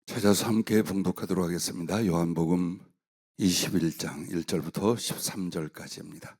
찾아서 함께 봉독하도록 하겠습니다. 요한복음 21장 1절부터 13절까지입니다.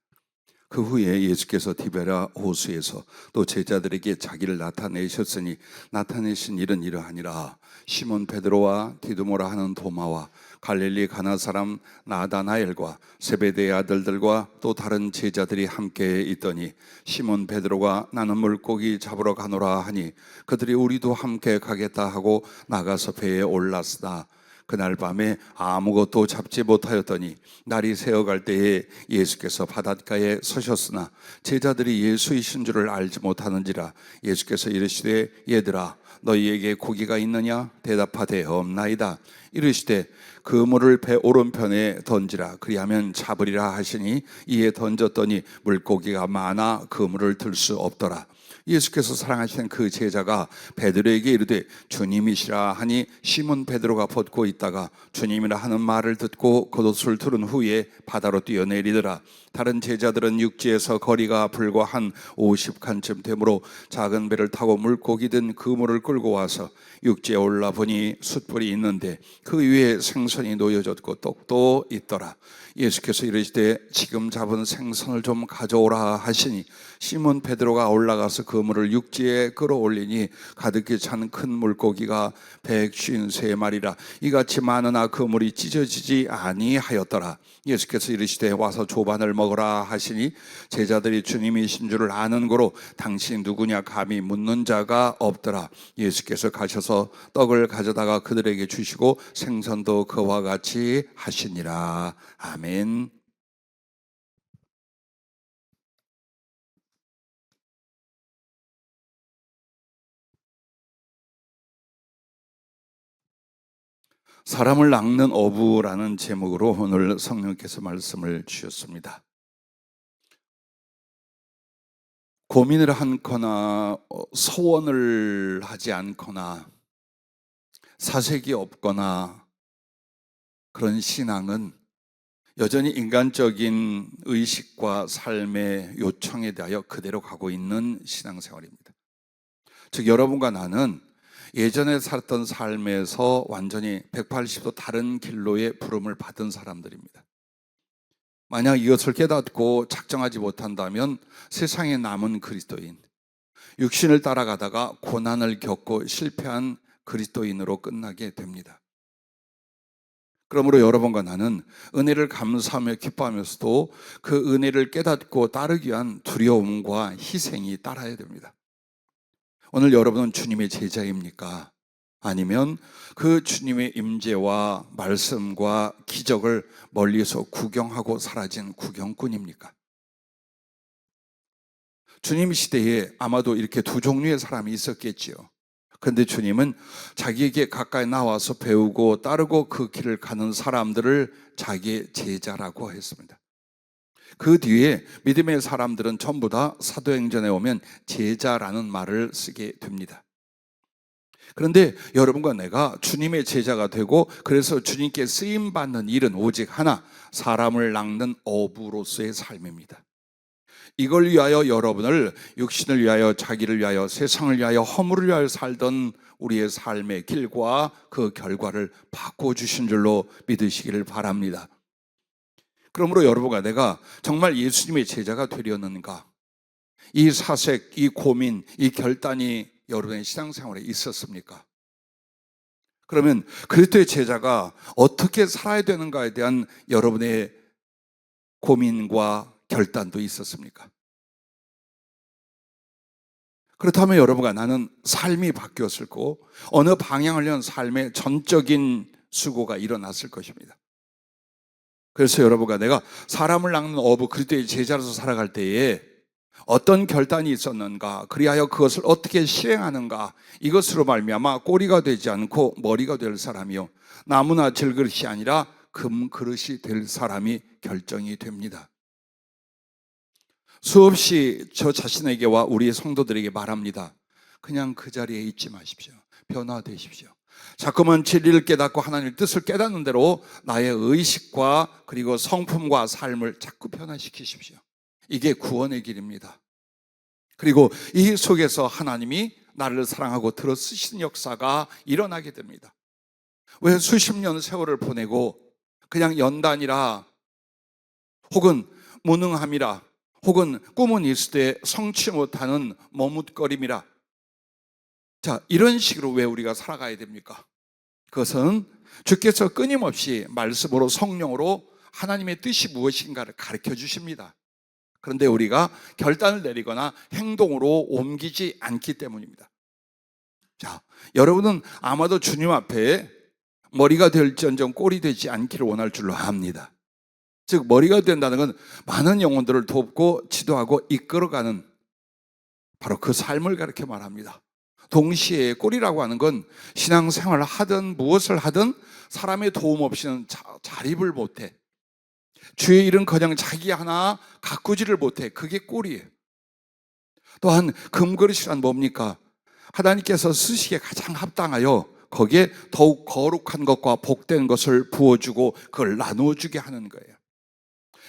그 후에 예수께서 디베라 호수에서 또 제자들에게 자기를 나타내셨으니 나타내신 일은 이러하니라. 시몬 베드로와 디두모라 하는 도마와 갈릴리 가나 사람 나다나엘과 세베대의 아들들과 또 다른 제자들이 함께 있더니 시몬 베드로가 나는 물고기 잡으러 가노라 하니 그들이 우리도 함께 가겠다 하고 나가서 배에 올랐으나 그날 밤에 아무것도 잡지 못하였더니 날이 새어갈 때에 예수께서 바닷가에 서셨으나 제자들이 예수이신 줄을 알지 못하는지라. 예수께서 이르시되 얘들아 너희에게 고기가 있느냐? 대답하되 없나이다. 이르시되 그물을 배 오른편에 던지라. 그리하면 잡으리라 하시니 이에 던졌더니 물고기가 많아 그물을 들 수 없더라. 예수께서 사랑하시는 그 제자가 베드로에게 이르되 주님이시라 하니 시몬 베드로가 벗고 있다가 주님이라 하는 말을 듣고 겉옷을 두른 후에 바다로 뛰어내리더라. 다른 제자들은 육지에서 거리가 불과 한 50칸쯤 되므로 작은 배를 타고 물고기 든 그물을 끌고 와서 육지에 올라보니 숯불이 있는데 그 위에 생선이 놓여졌고 떡도 있더라. 예수께서 이르시되 지금 잡은 생선을 좀 가져오라 하시니 시몬 베드로가 올라가서 그물을 육지에 끌어올리니 가득히 찬 큰 물고기가 153마리라. 이같이 많으나 그물이 찢어지지 아니하였더라. 예수께서 이르시되 와서 조반을 먹으라 하시니 제자들이 주님이신 줄을 아는 고로 당신 누구냐 감히 묻는 자가 없더라. 예수께서 가셔서 떡을 가져다가 그들에게 주시고 생선도 그와 같이 하시니라. 아멘. 사람을 낚는 어부라는 제목으로 오늘 성령께서 말씀을 주셨습니다. 고민을 않거나 소원을 하지 않거나 사색이 없거나 그런 신앙은 여전히 인간적인 의식과 삶의 요청에 대하여 그대로 가고 있는 신앙생활입니다. 즉 여러분과 나는 예전에 살았던 삶에서 완전히 180도 다른 길로의 부름을 받은 사람들입니다. 만약 이것을 깨닫고 작정하지 못한다면 세상에 남은 그리스도인, 육신을 따라가다가 고난을 겪고 실패한 그리스도인으로 끝나게 됩니다. 그러므로 여러분과 나는 은혜를 감사하며 기뻐하면서도 그 은혜를 깨닫고 따르기 위한 두려움과 희생이 따라야 됩니다. 오늘 여러분은 주님의 제자입니까? 아니면 그 주님의 임재와 말씀과 기적을 멀리서 구경하고 사라진 구경꾼입니까? 주님 시대에 아마도 이렇게 두 종류의 사람이 있었겠지요. 그런데 주님은 자기에게 가까이 나와서 배우고 따르고 그 길을 가는 사람들을 자기의 제자라고 했습니다. 그 뒤에 믿음의 사람들은 전부 다 사도행전에 오면 제자라는 말을 쓰게 됩니다. 그런데 여러분과 내가 주님의 제자가 되고 그래서 주님께 쓰임받는 일은 오직 하나, 사람을 낚는 어부로서의 삶입니다. 이걸 위하여 여러분을 육신을 위하여, 자기를 위하여, 세상을 위하여, 허물을 위하여 살던 우리의 삶의 길과 그 결과를 바꿔주신 줄로 믿으시기를 바랍니다. 그러므로 여러분과 내가 정말 예수님의 제자가 되려는가? 이 사색, 이 고민, 이 결단이 여러분의 신앙생활에 있었습니까? 그러면 그리스도의 제자가 어떻게 살아야 되는가에 대한 여러분의 고민과 결단도 있었습니까? 그렇다면 여러분과 나는 삶이 바뀌었을 거고 어느 방향을 위한 삶의 전적인 수고가 일어났을 것입니다. 그래서 여러분과 내가 사람을 낚는 어부 그리스도의 제자로서 살아갈 때에 어떤 결단이 있었는가, 그리하여 그것을 어떻게 실행하는가, 이것으로 말미암아 꼬리가 되지 않고 머리가 될 사람이요 나무나 질그릇이 아니라 금그릇이 될 사람이 결정이 됩니다. 수없이 저 자신에게와 우리의 성도들에게 말합니다. 그냥 그 자리에 있지 마십시오. 변화되십시오. 자꾸만 진리를 깨닫고 하나님의 뜻을 깨닫는 대로 나의 의식과 그리고 성품과 삶을 자꾸 변화시키십시오. 이게 구원의 길입니다. 그리고 이 속에서 하나님이 나를 사랑하고 들어 쓰시는 역사가 일어나게 됩니다. 왜 수십 년 세월을 보내고 그냥 연단이라 혹은 무능함이라 혹은 꿈은 있을 때 성취 못하는 머뭇거림이라 자, 이런 식으로 왜 우리가 살아가야 됩니까? 그것은 주께서 끊임없이 말씀으로 성령으로 하나님의 뜻이 무엇인가를 가르쳐 주십니다. 그런데 우리가 결단을 내리거나 행동으로 옮기지 않기 때문입니다. 자, 여러분은 아마도 주님 앞에 머리가 될지언정 꼴이 되지 않기를 원할 줄로 압니다. 즉 머리가 된다는 건 많은 영혼들을 돕고 지도하고 이끌어가는 바로 그 삶을 가르쳐 말합니다. 동시에 꼴이라고 하는 건 신앙생활을 하든 무엇을 하든 사람의 도움 없이는 자립을 못해. 주의 일은 그냥 자기 하나 가꾸지를 못해. 그게 꼴이에요. 또한 금그릇이란 뭡니까? 하나님께서 쓰시기에 가장 합당하여 거기에 더욱 거룩한 것과 복된 것을 부어주고 그걸 나누어주게 하는 거예요.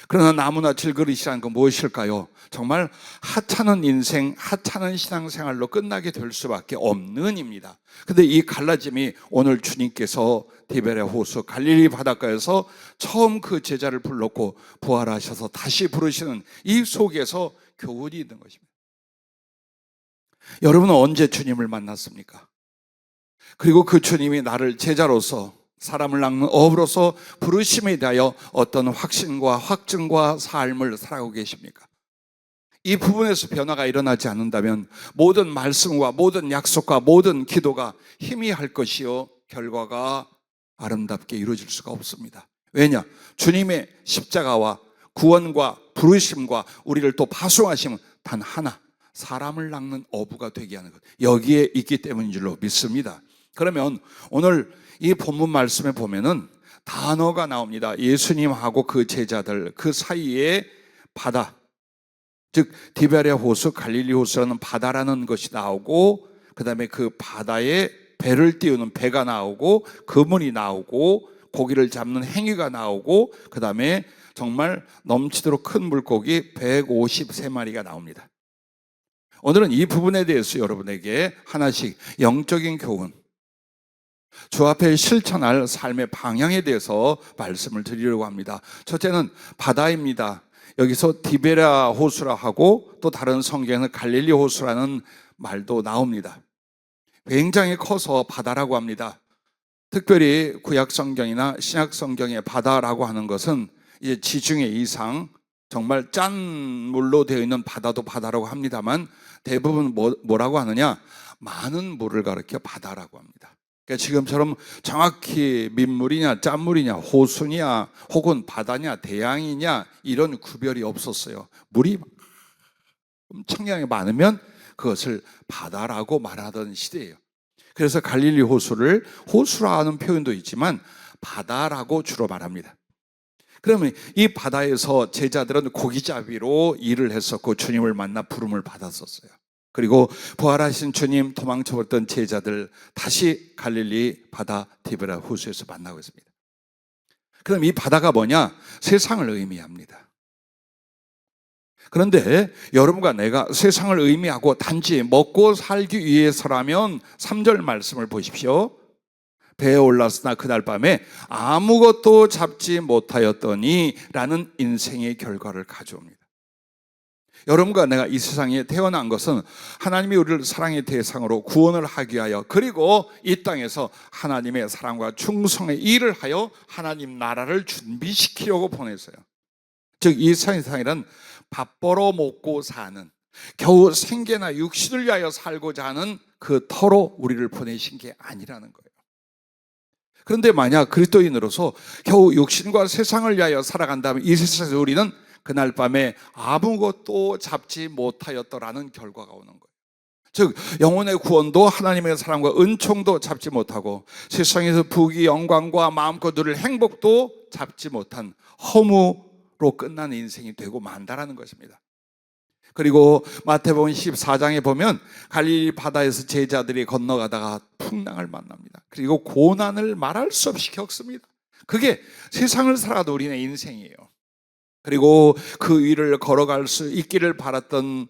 그러나 나무나 질그릇이란 건 무엇일까요? 정말 하찮은 인생, 하찮은 신앙생활로 끝나게 될 수밖에 없는 입니다. 근데 이 갈라짐이 오늘 주님께서 디베랴 호수 갈릴리 바닷가에서 처음 그 제자를 불렀고 부활하셔서 다시 부르시는 이 속에서 교훈이 있는 것입니다. 여러분은 언제 주님을 만났습니까? 그리고 그 주님이 나를 제자로서 사람을 낚는 어부로서 부르심에 대하여 어떤 확신과 확증과 삶을 살아가고 계십니까? 이 부분에서 변화가 일어나지 않는다면 모든 말씀과 모든 약속과 모든 기도가 희미할 것이요 결과가 아름답게 이루어질 수가 없습니다. 왜냐? 주님의 십자가와 구원과 부르심과 우리를 또 파송하심은 단 하나, 사람을 낚는 어부가 되게 하는 것, 여기에 있기 때문인 줄로 믿습니다. 그러면 오늘 이 본문 말씀에 보면은 단어가 나옵니다. 예수님하고 그 제자들 그 사이에 바다, 즉 디베랴 호수, 갈릴리 호수라는 바다라는 것이 나오고 그 다음에 그 바다에 배를 띄우는 배가 나오고 그물이 나오고 고기를 잡는 행위가 나오고 그 다음에 정말 넘치도록 큰 물고기 153마리가 나옵니다. 오늘은 이 부분에 대해서 여러분에게 하나씩 영적인 교훈, 주 앞에 실천할 삶의 방향에 대해서 말씀을 드리려고 합니다. 첫째는 바다입니다. 여기서 디베랴 호수라 하고 또 다른 성경에는 갈릴리 호수라는 말도 나옵니다. 굉장히 커서 바다라고 합니다. 특별히 구약 성경이나 신약 성경의 바다라고 하는 것은 이제 지중해 이상 정말 짠 물로 되어 있는 바다도 바다라고 합니다만 대부분 뭐라고 하느냐? 많은 물을 가리켜 바다라고 합니다. 그러니까 지금처럼 정확히 민물이냐 짠물이냐 호수냐 혹은 바다냐 대양이냐 이런 구별이 없었어요. 물이 엄청나게 많으면 그것을 바다라고 말하던 시대예요. 그래서 갈릴리 호수를 호수라는 표현도 있지만 바다라고 주로 말합니다. 그러면 이 바다에서 제자들은 고기잡이로 일을 했었고 주님을 만나 부름을 받았었어요. 그리고 부활하신 주님 도망쳐버렸던 제자들 다시 갈릴리 바다 디베랴 호수에서 만나고 있습니다. 그럼 이 바다가 뭐냐? 세상을 의미합니다. 그런데 여러분과 내가 세상을 의미하고 단지 먹고 살기 위해서라면 3절 말씀을 보십시오. 배에 올랐으나 그날 밤에 아무것도 잡지 못하였더니 라는 인생의 결과를 가져옵니다. 여러분과 내가 이 세상에 태어난 것은 하나님이 우리를 사랑의 대상으로 구원을 하기 위하여 그리고 이 땅에서 하나님의 사랑과 충성의 일을 하여 하나님 나라를 준비시키려고 보냈어요. 즉 이 세상에는 밥 벌어 먹고 사는 겨우 생계나 육신을 위하여 살고자 하는 그 터로 우리를 보내신 게 아니라는 거예요. 그런데 만약 그리스도인으로서 겨우 육신과 세상을 위하여 살아간다면 이 세상에서 우리는 그날 밤에 아무것도 잡지 못하였더라는 결과가 오는 거예요. 즉 영혼의 구원도 하나님의 사랑과 은총도 잡지 못하고 세상에서 부귀 영광과 마음껏 누릴 행복도 잡지 못한 허무로 끝나는 인생이 되고 만다라는 것입니다. 그리고 마태복음 14장에 보면 갈릴리 바다에서 제자들이 건너가다가 풍랑을 만납니다. 그리고 고난을 말할 수 없이 겪습니다. 그게 세상을 살아도 우리의 인생이에요. 그리고 그 위를 걸어갈 수 있기를 바랐던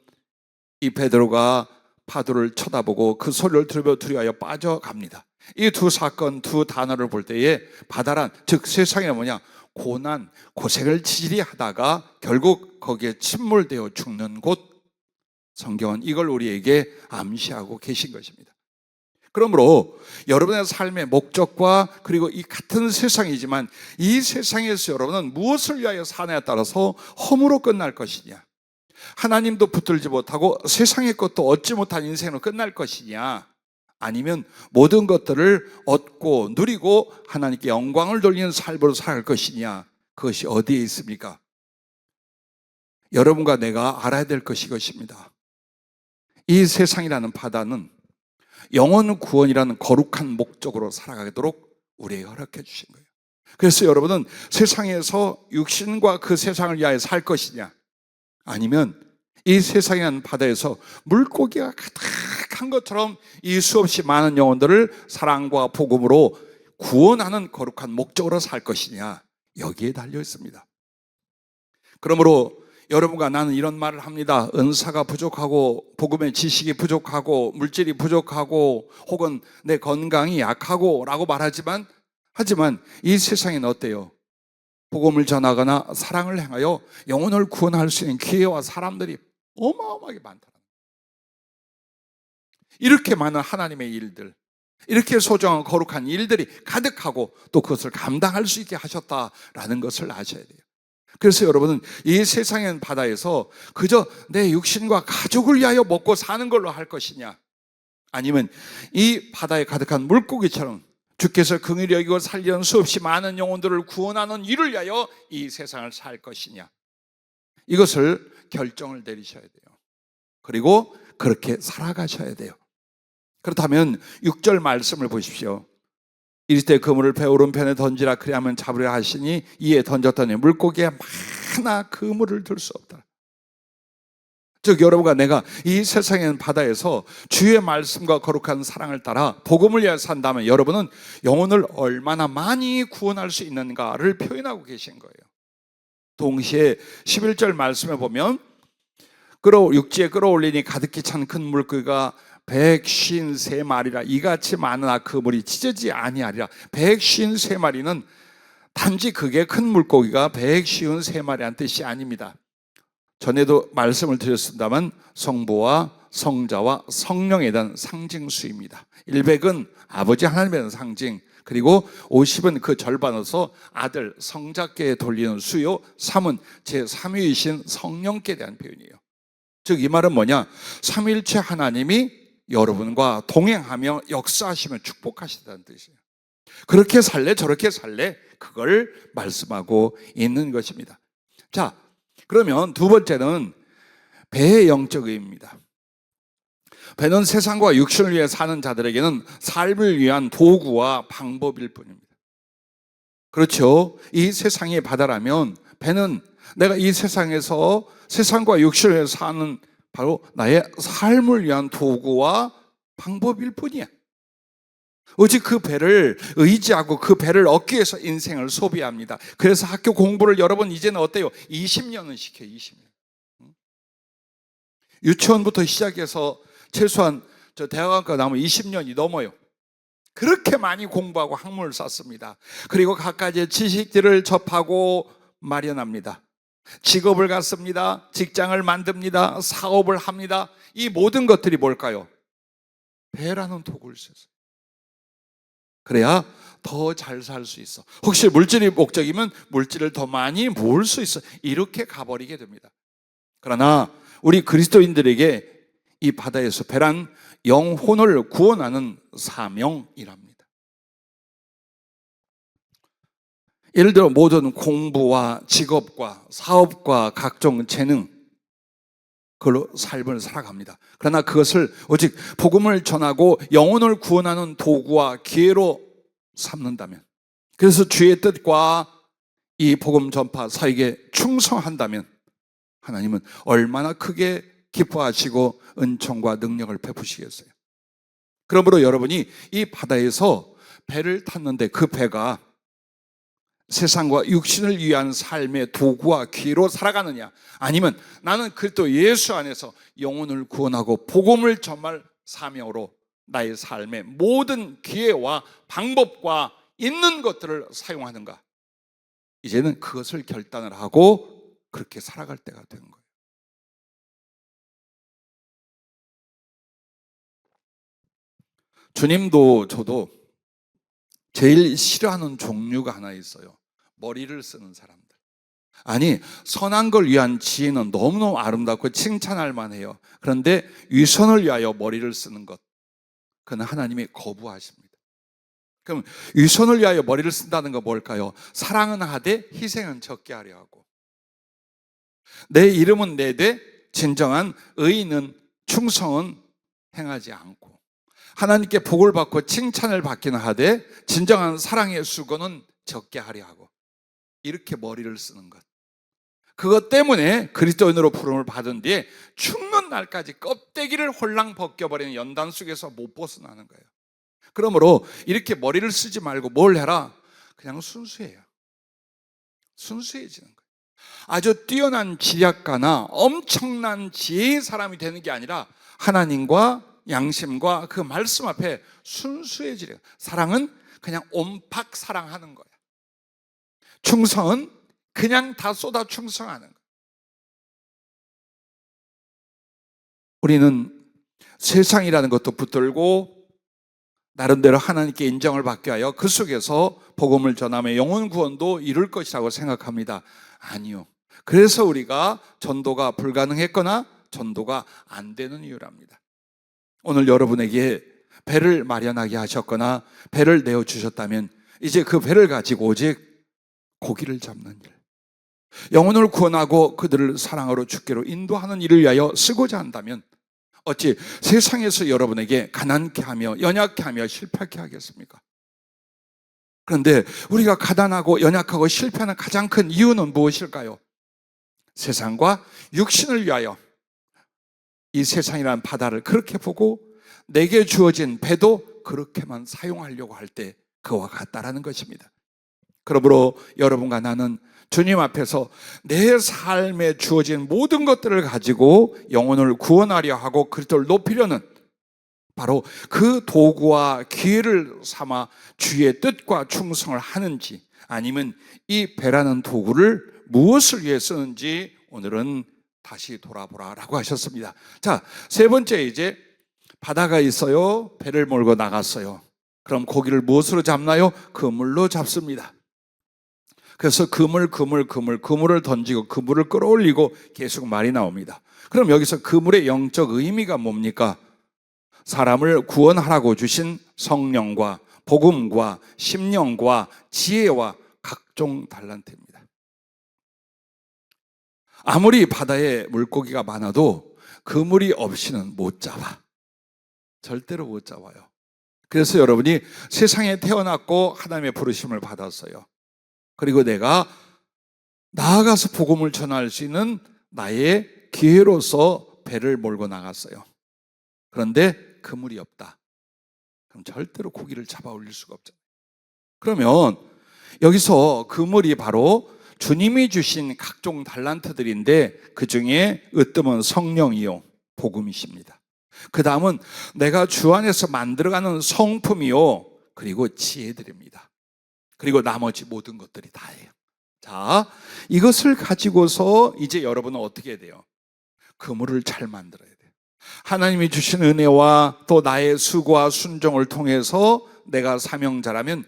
이 베드로가 파도를 쳐다보고 그 소리를 들으며 두려워하여 빠져갑니다. 이 두 사건, 두 단어를 볼 때에 바다란, 즉 세상에 뭐냐, 고난, 고생을 지질이 하다가 결국 거기에 침몰되어 죽는 곳, 성경은 이걸 우리에게 암시하고 계신 것입니다. 그러므로 여러분의 삶의 목적과 그리고 이 같은 세상이지만 이 세상에서 여러분은 무엇을 위하여 사느냐에 따라서 허무로 끝날 것이냐, 하나님도 붙들지 못하고 세상의 것도 얻지 못한 인생으로 끝날 것이냐, 아니면 모든 것들을 얻고 누리고 하나님께 영광을 돌리는 삶으로 살 것이냐, 그것이 어디에 있습니까? 여러분과 내가 알아야 될 것이 이것입니다. 이 세상이라는 바다는 영혼 구원이라는 거룩한 목적으로 살아가도록 우리에게 허락해 주신 거예요. 그래서 여러분은 세상에서 육신과 그 세상을 위하여 살 것이냐, 아니면 이 세상이라는 바다에서 물고기가 가득한 것처럼 이 수없이 많은 영혼들을 사랑과 복음으로 구원하는 거룩한 목적으로 살 것이냐, 여기에 달려 있습니다. 그러므로 여러분과 나는 이런 말을 합니다. 은사가 부족하고 복음의 지식이 부족하고 물질이 부족하고 혹은 내 건강이 약하고 라고 말하지만, 하지만 이 세상에는 어때요? 복음을 전하거나 사랑을 행하여 영혼을 구원할 수 있는 기회와 사람들이 어마어마하게 많다. 이렇게 많은 하나님의 일들, 이렇게 소중한 거룩한 일들이 가득하고 또 그것을 감당할 수 있게 하셨다라는 것을 아셔야 돼요. 그래서 여러분은 이 세상의 바다에서 그저 내 육신과 가족을 위하여 먹고 사는 걸로 할 것이냐, 아니면 이 바다에 가득한 물고기처럼 주께서 긍휼히 여기고 살리는 수없이 많은 영혼들을 구원하는 일을 위하여 이 세상을 살 것이냐, 이것을 결정을 내리셔야 돼요. 그리고 그렇게 살아가셔야 돼요. 그렇다면 6절 말씀을 보십시오. 이르되 그물을 배 오른편에 던지라, 그리하면 잡으려 하시니 이에 던졌더니 물고기가 많아 그물을 들 수 없다. 즉 여러분과 내가 이 세상의 바다에서 주의 말씀과 거룩한 사랑을 따라 복음을 위해 산다면 여러분은 영혼을 얼마나 많이 구원할 수 있는가를 표현하고 계신 거예요. 동시에 11절 말씀에 보면 육지에 끌어올리니 가득히 찬 큰 물고기가 153마리라, 이같이 많으나 그물이 찢어지지 아니하리라. 153마리는 단지 그게 큰 물고기가 153마리란 뜻이 아닙니다. 전에도 말씀을 드렸습니다만 성부와 성자와 성령에 대한 상징수입니다. 100은 아버지 하나님에 대한 상징, 그리고 50은 그 절반으로서 아들 성자께 돌리는 수요, 3은 제3위이신 성령께 대한 표현이에요. 즉 이 말은 뭐냐, 삼위일체 하나님이 여러분과 동행하며 역사하시며 축복하신다는 뜻이에요. 그렇게 살래 저렇게 살래, 그걸 말씀하고 있는 것입니다. 자, 그러면 두 번째는 배의 영적 의미입니다. 배는 세상과 육신을 위해 사는 자들에게는 삶을 위한 도구와 방법일 뿐입니다. 그렇죠. 이 세상의 바다라면 배는 내가 이 세상에서 세상과 육신을 위해 사는 바로 나의 삶을 위한 도구와 방법일 뿐이야. 오직 그 배를 의지하고 그 배를 얻기 위해서 인생을 소비합니다. 그래서 학교 공부를 여러분 이제는 어때요? 20년은 시켜요. 20년. 유치원부터 시작해서 최소한 저 대학원까지 나오면 20년이 넘어요. 그렇게 많이 공부하고 학문을 쌓습니다. 그리고 각가지의 지식들을 접하고 마련합니다. 직업을 갖습니다. 직장을 만듭니다. 사업을 합니다. 이 모든 것들이 뭘까요? 배라는 도구를 써서. 그래야 더 잘 살 수 있어. 혹시 물질이 목적이면 물질을 더 많이 모을 수 있어. 이렇게 가버리게 됩니다. 그러나 우리 그리스도인들에게 이 바다에서 배란 영혼을 구원하는 사명이랍니다. 예를 들어 모든 공부와 직업과 사업과 각종 재능, 그걸로 삶을 살아갑니다. 그러나 그것을 오직 복음을 전하고 영혼을 구원하는 도구와 기회로 삼는다면, 그래서 주의 뜻과 이 복음 전파 사역에 충성한다면 하나님은 얼마나 크게 기뻐하시고 은총과 능력을 베푸시겠어요. 그러므로 여러분이 이 바다에서 배를 탔는데 그 배가 세상과 육신을 위한 삶의 도구와 기회로 살아가느냐, 아니면 나는 그리스도 예수 안에서 영혼을 구원하고 복음을 전할 사명으로 나의 삶의 모든 기회와 방법과 있는 것들을 사용하는가? 이제는 그것을 결단을 하고 그렇게 살아갈 때가 된 거예요. 주님도 저도 제일 싫어하는 종류가 하나 있어요. 머리를 쓰는 사람들. 아니, 선한 걸 위한 지혜는 너무너무 아름답고 칭찬할 만해요. 그런데 위선을 위하여 머리를 쓰는 것, 그건 하나님이 거부하십니다. 그럼 위선을 위하여 머리를 쓴다는 건 뭘까요? 사랑은 하되 희생은 적게 하려 하고, 내 이름은 내되 진정한 의인은 충성은 행하지 않고, 하나님께 복을 받고 칭찬을 받기는 하되 진정한 사랑의 수고는 적게 하려 하고, 이렇게 머리를 쓰는 것. 그것 때문에 그리스도인으로 부름을 받은 뒤에 죽는 날까지 껍데기를 홀랑 벗겨버리는 연단 속에서 못 벗어나는 거예요. 그러므로 이렇게 머리를 쓰지 말고 뭘 해라? 그냥 순수해요. 순수해지는 거예요. 아주 뛰어난 지략가나 엄청난 지혜의 사람이 되는 게 아니라 하나님과 양심과 그 말씀 앞에 순수해지려. 사랑은 그냥 온팍 사랑하는 거야. 충성은 그냥 다 쏟아 충성하는 거야. 우리는 세상이라는 것도 붙들고 나름대로 하나님께 인정을 받게 하여 그 속에서 복음을 전하며 영혼 구원도 이룰 것이라고 생각합니다. 아니요. 그래서 우리가 전도가 불가능했거나 전도가 안 되는 이유랍니다. 오늘 여러분에게 배를 마련하게 하셨거나 배를 내어주셨다면 이제 그 배를 가지고 오직 고기를 잡는 일, 영혼을 구원하고 그들을 사랑으로 주께로 인도하는 일을 위하여 쓰고자 한다면 어찌 세상에서 여러분에게 가난케 하며 연약케 하며 실패하게 하겠습니까? 그런데 우리가 가난하고 연약하고 실패하는 가장 큰 이유는 무엇일까요? 세상과 육신을 위하여 이 세상이라는 바다를 그렇게 보고 내게 주어진 배도 그렇게만 사용하려고 할 때 그와 같다라는 것입니다. 그러므로 여러분과 나는 주님 앞에서 내 삶에 주어진 모든 것들을 가지고 영혼을 구원하려 하고 그리스도를 높이려는 바로 그 도구와 기회를 삼아 주의 뜻과 충성을 하는지, 아니면 이 배라는 도구를 무엇을 위해 쓰는지 오늘은 다시 돌아보라라고 하셨습니다. 자, 세 번째, 이제 바다가 있어요. 배를 몰고 나갔어요. 그럼 고기를 무엇으로 잡나요? 그물로 잡습니다. 그래서 그물을 던지고 그물을 끌어올리고 계속 말이 나옵니다. 그럼 여기서 그물의 영적 의미가 뭡니까? 사람을 구원하라고 주신 성령과 복음과 심령과 지혜와 각종 달란트입니다. 아무리 바다에 물고기가 많아도 그물이 없이는 못 잡아. 절대로 못 잡아요. 그래서 여러분이 세상에 태어났고 하나님의 부르심을 받았어요. 그리고 내가 나아가서 복음을 전할 수 있는 나의 기회로서 배를 몰고 나갔어요. 그런데 그물이 없다. 그럼 절대로 고기를 잡아 올릴 수가 없잖아요. 그러면 여기서 그물이 바로 주님이 주신 각종 달란트들인데 그 중에 으뜸은 성령이요 복음이십니다. 그 다음은 내가 주 안에서 만들어가는 성품이요 그리고 지혜들입니다. 그리고 나머지 모든 것들이 다예요. 자, 이것을 가지고서 이제 여러분은 어떻게 해야 돼요? 그물을 잘 만들어야 돼요. 하나님이 주신 은혜와 또 나의 수고와 순종을 통해서 내가 사명자라면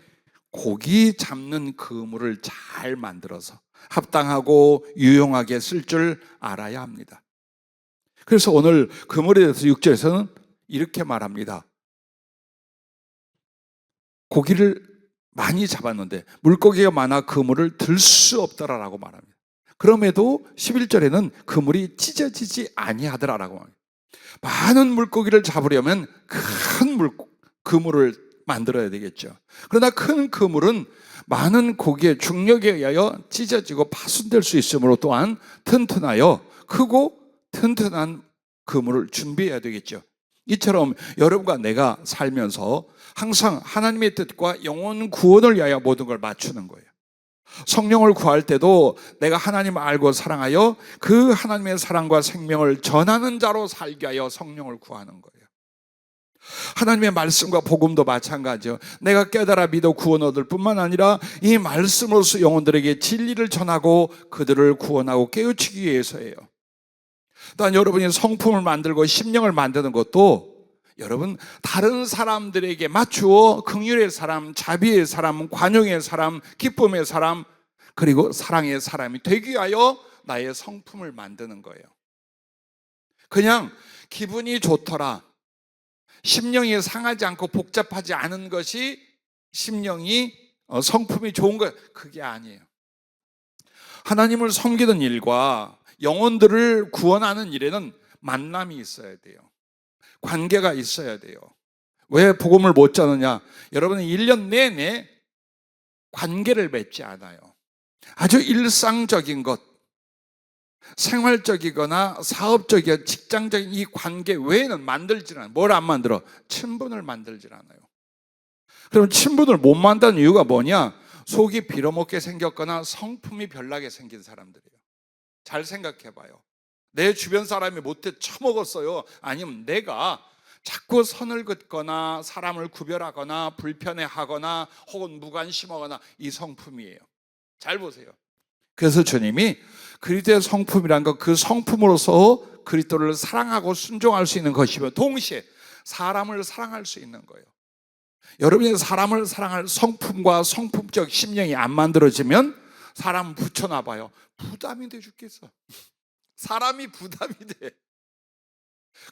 고기 잡는 그물을 잘 만들어서 합당하고 유용하게 쓸 줄 알아야 합니다. 그래서 오늘 그물에 대해서 6절에서는 이렇게 말합니다. 고기를 많이 잡았는데 물고기가 많아 그물을 들 수 없더라라고 말합니다. 그럼에도 11절에는 그물이 찢어지지 아니하더라라고 말합니다. 많은 물고기를 잡으려면 큰 그물을 만들어야 되겠죠. 그러나 큰 그물은 많은 고기의 중력에 의하여 찢어지고 파손될 수 있으므로 또한 튼튼하여 크고 튼튼한 그물을 준비해야 되겠죠. 이처럼 여러분과 내가 살면서 항상 하나님의 뜻과 영혼 구원을 위하여 모든 걸 맞추는 거예요. 성령을 구할 때도 내가 하나님을 알고 사랑하여 그 하나님의 사랑과 생명을 전하는 자로 살게 하여 성령을 구하는 거예요. 하나님의 말씀과 복음도 마찬가지요. 내가 깨달아 믿어 구원 얻을 뿐만 아니라 이 말씀으로서 영혼들에게 진리를 전하고 그들을 구원하고 깨우치기 위해서예요. 또한 여러분이 성품을 만들고 심령을 만드는 것도 여러분 다른 사람들에게 맞추어 긍휼의 사람, 자비의 사람, 관용의 사람, 기쁨의 사람, 그리고 사랑의 사람이 되기 위하여 나의 성품을 만드는 거예요. 그냥 기분이 좋더라, 심령이 상하지 않고 복잡하지 않은 것이 심령이 성품이 좋은 거예요. 그게 아니에요. 하나님을 섬기는 일과 영혼들을 구원하는 일에는 만남이 있어야 돼요. 관계가 있어야 돼요. 왜 복음을 못 전하냐? 여러분은 1년 내내 관계를 맺지 않아요. 아주 일상적인 것, 생활적이거나 사업적이거나 직장적인 이 관계 외에는 만들질 않아요. 뭘 안 만들어? 친분을 만들질 않아요. 그럼 친분을 못 만드는 이유가 뭐냐? 속이 빌어먹게 생겼거나 성품이 별나게 생긴 사람들이에요. 잘 생각해 봐요. 내 주변 사람이 못해 처먹었어요. 아니면 내가 자꾸 선을 긋거나 사람을 구별하거나 불편해하거나 혹은 무관심하거나 이 성품이에요. 잘 보세요. 그래서 주님이 그리스도의 성품이란 것, 그 성품으로서 그리스도를 사랑하고 순종할 수 있는 것이며 동시에 사람을 사랑할 수 있는 거예요. 여러분이 사람을 사랑할 성품과 성품적 심령이 안 만들어지면 사람 붙여놔봐요. 부담이 돼 죽겠어. 사람이 부담이 돼.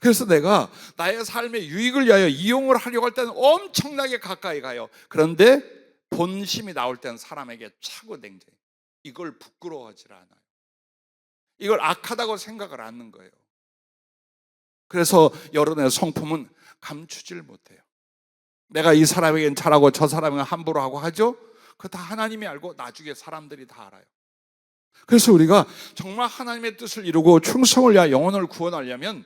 그래서 내가 나의 삶의 유익을 위하여 이용을 하려고 할 때는 엄청나게 가까이 가요. 그런데 본심이 나올 때는 사람에게 차고 냉정해요. 이걸 부끄러워하지 않아요. 이걸 악하다고 생각을 않는 거예요. 그래서 여러분의 성품은 감추질 못해요. 내가 이 사람에겐 잘하고 저 사람에겐 함부로 하고 하죠? 그거 다 하나님이 알고 나중에 사람들이 다 알아요. 그래서 우리가 정말 하나님의 뜻을 이루고 충성을 위하여 영혼을 구원하려면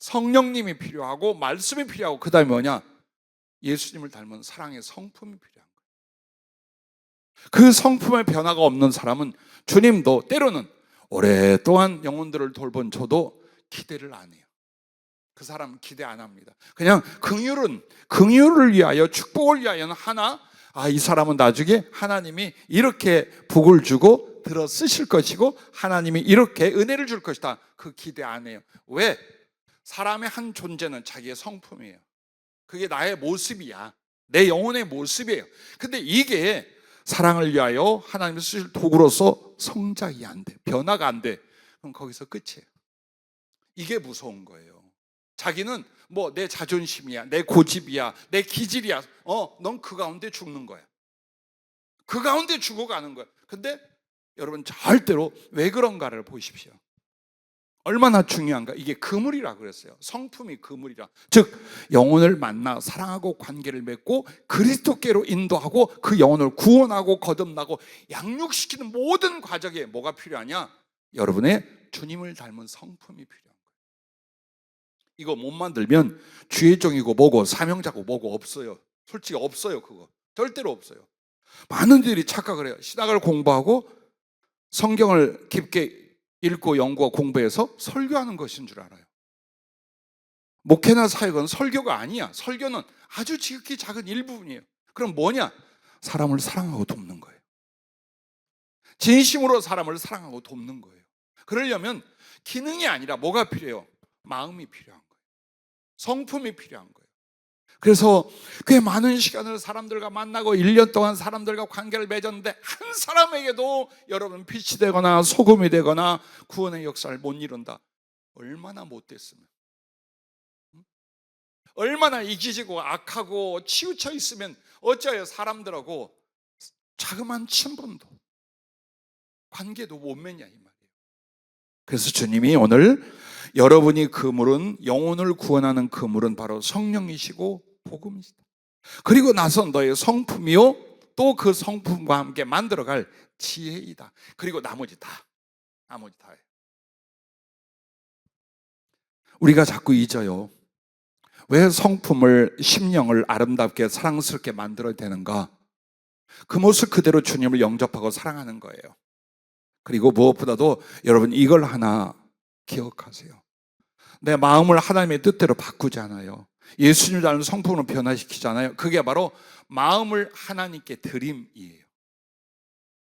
성령님이 필요하고 말씀이 필요하고 그 다음에 뭐냐? 예수님을 닮은 사랑의 성품이 필요한 거예요. 그 성품의 변화가 없는 사람은 주님도 때로는 오랫동안 영혼들을 돌본 저도 기대를 안 해요. 그 사람은 기대 안 합니다. 그냥 긍휼을 위하여 축복을 위하여는 하나, 이 사람은 나중에 하나님이 이렇게 복을 주고 들어 쓰실 것이고 하나님이 이렇게 은혜를 줄 것이다. 그 기대 안 해요. 왜? 사람의 한 존재는 자기의 성품이에요. 그게 나의 모습이야. 내 영혼의 모습이에요. 근데 이게 사랑을 위하여 하나님이 쓰실 도구로서 성장이 안 돼. 변화가 안 돼. 그럼 거기서 끝이에요. 이게 무서운 거예요. 자기는 뭐 내 자존심이야, 내 고집이야, 내 기질이야. 넌 그 가운데 죽는 거야. 그 가운데 죽어가는 거야. 근데 여러분 절대로 왜 그런가를 보십시오. 얼마나 중요한가. 이게 그물이라 그랬어요. 성품이 그물이라. 즉 영혼을 만나 사랑하고 관계를 맺고 그리스도께로 인도하고 그 영혼을 구원하고 거듭나고 양육시키는 모든 과정에 뭐가 필요하냐? 여러분의 주님을 닮은 성품이 필요한 거예요. 이거 못 만들면 주의 종이고 뭐고 사명자고 뭐고 없어요. 솔직히 없어요. 그거 절대로 없어요. 많은 이들이 착각을 해요. 신학을 공부하고 성경을 깊게 읽고 연구하고 공부해서 설교하는 것인 줄 알아요. 목회나 사역은 설교가 아니야. 설교는 아주 지극히 작은 일부분이에요. 그럼 뭐냐? 사람을 사랑하고 돕는 거예요. 진심으로 사람을 사랑하고 돕는 거예요. 그러려면 기능이 아니라 뭐가 필요해요? 마음이 필요한 거예요. 성품이 필요한 거예요. 그래서 꽤 많은 시간을 사람들과 만나고 1년 동안 사람들과 관계를 맺었는데 한 사람에게도 여러분 빛이 되거나 소금이 되거나 구원의 역사를 못 이룬다. 얼마나 못됐으면, 얼마나 이기지고 악하고 치우쳐 있으면 어쩌요? 사람들하고 자그마한 친분도 관계도 못 맺냐 이 말이에요. 그래서 주님이 오늘 여러분이 그물은, 영혼을 구원하는 그물은 바로 성령이시고 복음이시다. 그리고 나서 너의 성품이요 또 그 성품과 함께 만들어갈 지혜이다. 그리고 나머지 다예요. 우리가 자꾸 잊어요. 왜 성품을, 심령을 아름답게 사랑스럽게 만들어야 되는가? 그 모습 그대로 주님을 영접하고 사랑하는 거예요. 그리고 무엇보다도 여러분 이걸 하나 기억하세요. 내 마음을 하나님의 뜻대로 바꾸지 않아요. 예수님을 닮은 성품으로 변화시키잖아요. 그게 바로 마음을 하나님께 드림이에요.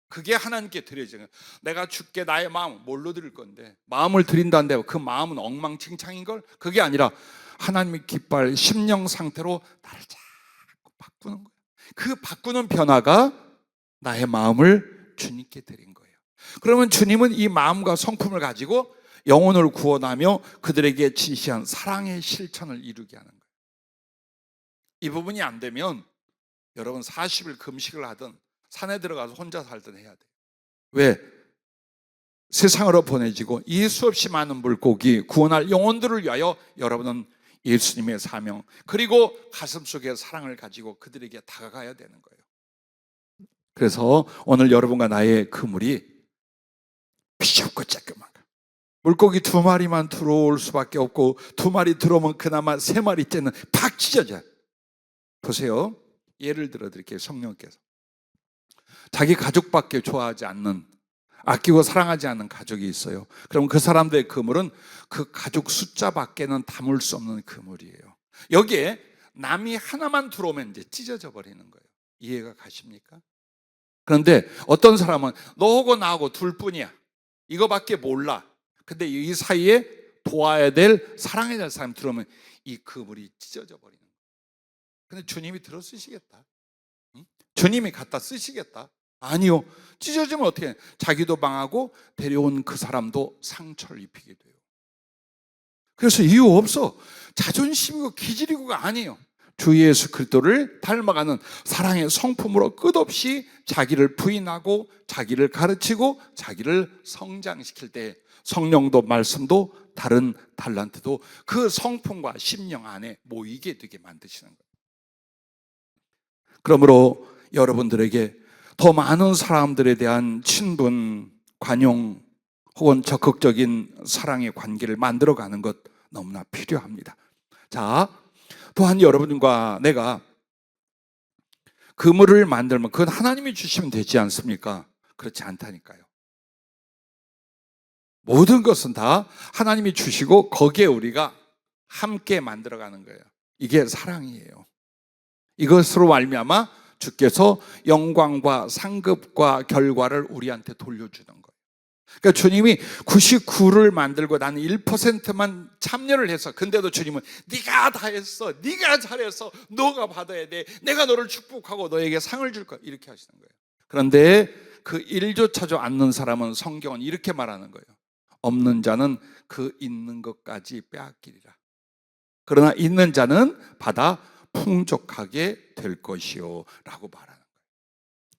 그게 하나님께 드려지는 거예요. 내가 주께 나의 마음 뭘로 드릴 건데, 마음을 드린다는데 그 마음은 엉망진창인걸? 그게 아니라 하나님이 기뻐할 심령 상태로 나를 자꾸 바꾸는 거예요. 그 바꾸는 변화가 나의 마음을 주님께 드린 거예요. 그러면 주님은 이 마음과 성품을 가지고 영혼을 구원하며 그들에게 지시한 사랑의 실천을 이루게 하는 거예요. 이 부분이 안 되면 여러분 40일 금식을 하든 산에 들어가서 혼자 살든 해야 돼요. 왜? 세상으로 보내지고 예수 없이 많은 물고기 구원할 영혼들을 위하여 여러분은 예수님의 사명 그리고 가슴속에 사랑을 가지고 그들에게 다가가야 되는 거예요. 그래서 오늘 여러분과 나의 그물이 비좁고 쬐끄만 물고기 2마리만 들어올 수밖에 없고 2마리 들어오면 그나마 3마리째는 팍 찢어져요. 보세요. 예를 들어 드릴게요. 성령께서 자기 가족밖에 좋아하지 않는, 아끼고 사랑하지 않는 가족이 있어요. 그럼 그 사람들의 그물은 그 가족 숫자밖에는 담을 수 없는 그물이에요. 여기에 남이 하나만 들어오면 이제 찢어져 버리는 거예요. 이해가 가십니까? 그런데 어떤 사람은 너하고 나하고 둘뿐이야. 이거밖에 몰라. 근데 이 사이에 도와야 될, 사랑해야 될 사람 들어오면 이 그물이 찢어져 버리는 거예요. 근데 주님이 들어 쓰시겠다? 응? 주님이 갖다 쓰시겠다? 아니요. 찢어지면 어떻게 해? 자기도 망하고 데려온 그 사람도 상처를 입히게 돼요. 그래서 이유 없어. 자존심이고 기질이고가 아니에요. 주 예수 그리스도를 닮아가는 사랑의 성품으로 끝없이 자기를 부인하고 자기를 가르치고 자기를 성장시킬 때 성령도 말씀도 다른 달란트도 그 성품과 심령 안에 모이게 되게 만드시는 거예요. 그러므로 여러분들에게 더 많은 사람들에 대한 친분, 관용 혹은 적극적인 사랑의 관계를 만들어가는 것 너무나 필요합니다. 자, 또한 여러분과 내가 그물을 만들면 그건 하나님이 주시면 되지 않습니까? 그렇지 않다니까요. 모든 것은 다 하나님이 주시고 거기에 우리가 함께 만들어가는 거예요. 이게 사랑이에요. 이것으로 말미암아 주께서 영광과 상급과 결과를 우리한테 돌려주는 거예요. 그러니까 주님이 99를 만들고 나는 1%만 참여를 해서, 근데도 주님은 네가 다 했어, 네가 잘했어, 너가 받아야 돼, 내가 너를 축복하고 너에게 상을 줄 거야, 이렇게 하시는 거예요. 그런데 그 일조차도 않는 사람은 성경은 이렇게 말하는 거예요. 없는 자는 그 있는 것까지 빼앗기리라. 그러나 있는 자는 받아 풍족하게 될 것이요 라고 말하는 거예요.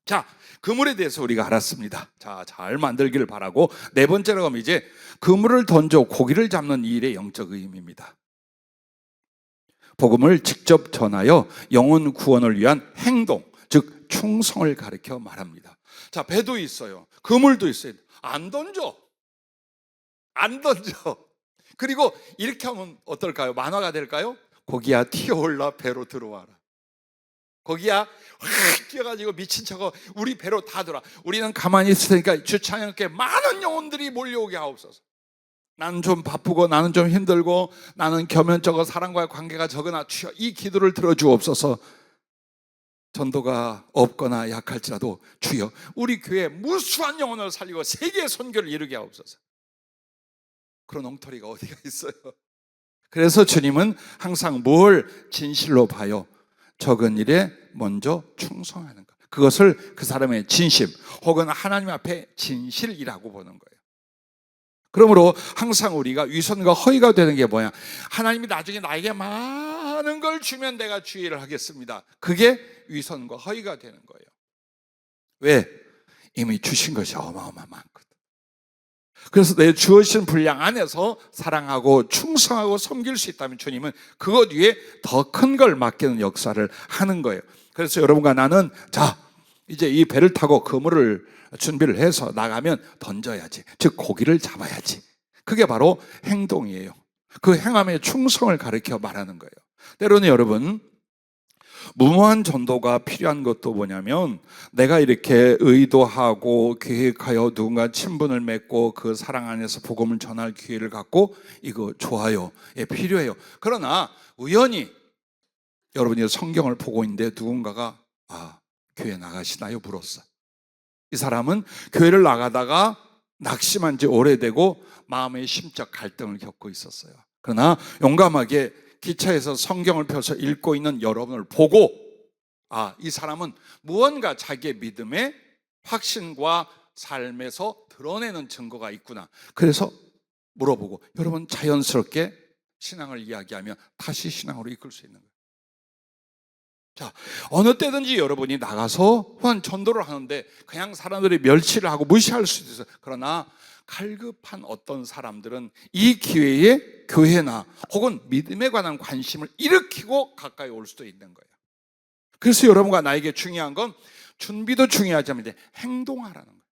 자, 그물에 대해서 우리가 알았습니다. 자, 잘 만들기를 바라고, 네 번째로 가면 이제 그물을 던져 고기를 잡는 일의 영적 의미입니다. 복음을 직접 전하여 영혼 구원을 위한 행동, 즉 충성을 가리켜 말합니다. 자, 배도 있어요. 그물도 있어요. 안 던져. 그리고 이렇게 하면 어떨까요? 만화가 될까요? 고기야 튀어올라 배로 들어와라. 거기야 확 뛰어가지고 미친 척하고 우리 배로 다 들어와. 우리는 가만히 있을 테니까 주 찬양께 많은 영혼들이 몰려오게 하옵소서. 나는 좀 바쁘고 나는 좀 힘들고 나는 겸연쩍어 사람과의 관계가 적으나 주여 이 기도를 들어주옵소서. 전도가 없거나 약할지라도 주여 우리 교회 무수한 영혼을 살리고 세계의 선교를 이루게 하옵소서. 그런 엉터리가 어디가 있어요? 그래서 주님은 항상 뭘 진실로 봐요? 적은 일에 먼저 충성하는 것. 그것을 그 사람의 진심 혹은 하나님 앞에 진실이라고 보는 거예요. 그러므로 항상 우리가 위선과 허위가 되는 게 뭐야? 하나님이 나중에 나에게 많은 걸 주면 내가 주의를 하겠습니다. 그게 위선과 허위가 되는 거예요. 왜? 이미 주신 것이 어마어마하거든. 그래서 내 주어진 분량 안에서 사랑하고 충성하고 섬길 수 있다면 주님은 그것 위에 더 큰 걸 맡기는 역사를 하는 거예요. 그래서 여러분과 나는 자 이제 이 배를 타고 그물을 준비를 해서 나가면 던져야지, 즉 고기를 잡아야지. 그게 바로 행동이에요. 그 행함의 충성을 가리켜 말하는 거예요. 때로는 여러분 무모한 전도가 필요한 것도 뭐냐면 내가 이렇게 의도하고 계획하여 누군가 친분을 맺고 그 사랑 안에서 복음을 전할 기회를 갖고 이거 좋아요, 예, 필요해요. 그러나 우연히 여러분이 성경을 보고 있는데 누군가가 교회 나가시나요? 물었어. 이 사람은 교회를 나가다가 낙심한 지 오래되고 마음의 심적 갈등을 겪고 있었어요. 그러나 용감하게 기차에서 성경을 펴서 읽고 있는 여러분을 보고 이 사람은 무언가 자기의 믿음의 확신과 삶에서 드러내는 증거가 있구나. 그래서 물어보고 여러분 자연스럽게 신앙을 이야기하면 다시 신앙으로 이끌 수 있는 거예요. 자, 어느 때든지 여러분이 나가서 혹은 전도를 하는데 그냥 사람들이 멸치를 하고 무시할 수도 있어요. 그러나 갈급한 어떤 사람들은 이 기회에 교회나 혹은 믿음에 관한 관심을 일으키고 가까이 올 수도 있는 거예요. 그래서 여러분과 나에게 중요한 건 준비도 중요하지만 이제 행동하라는 거예요.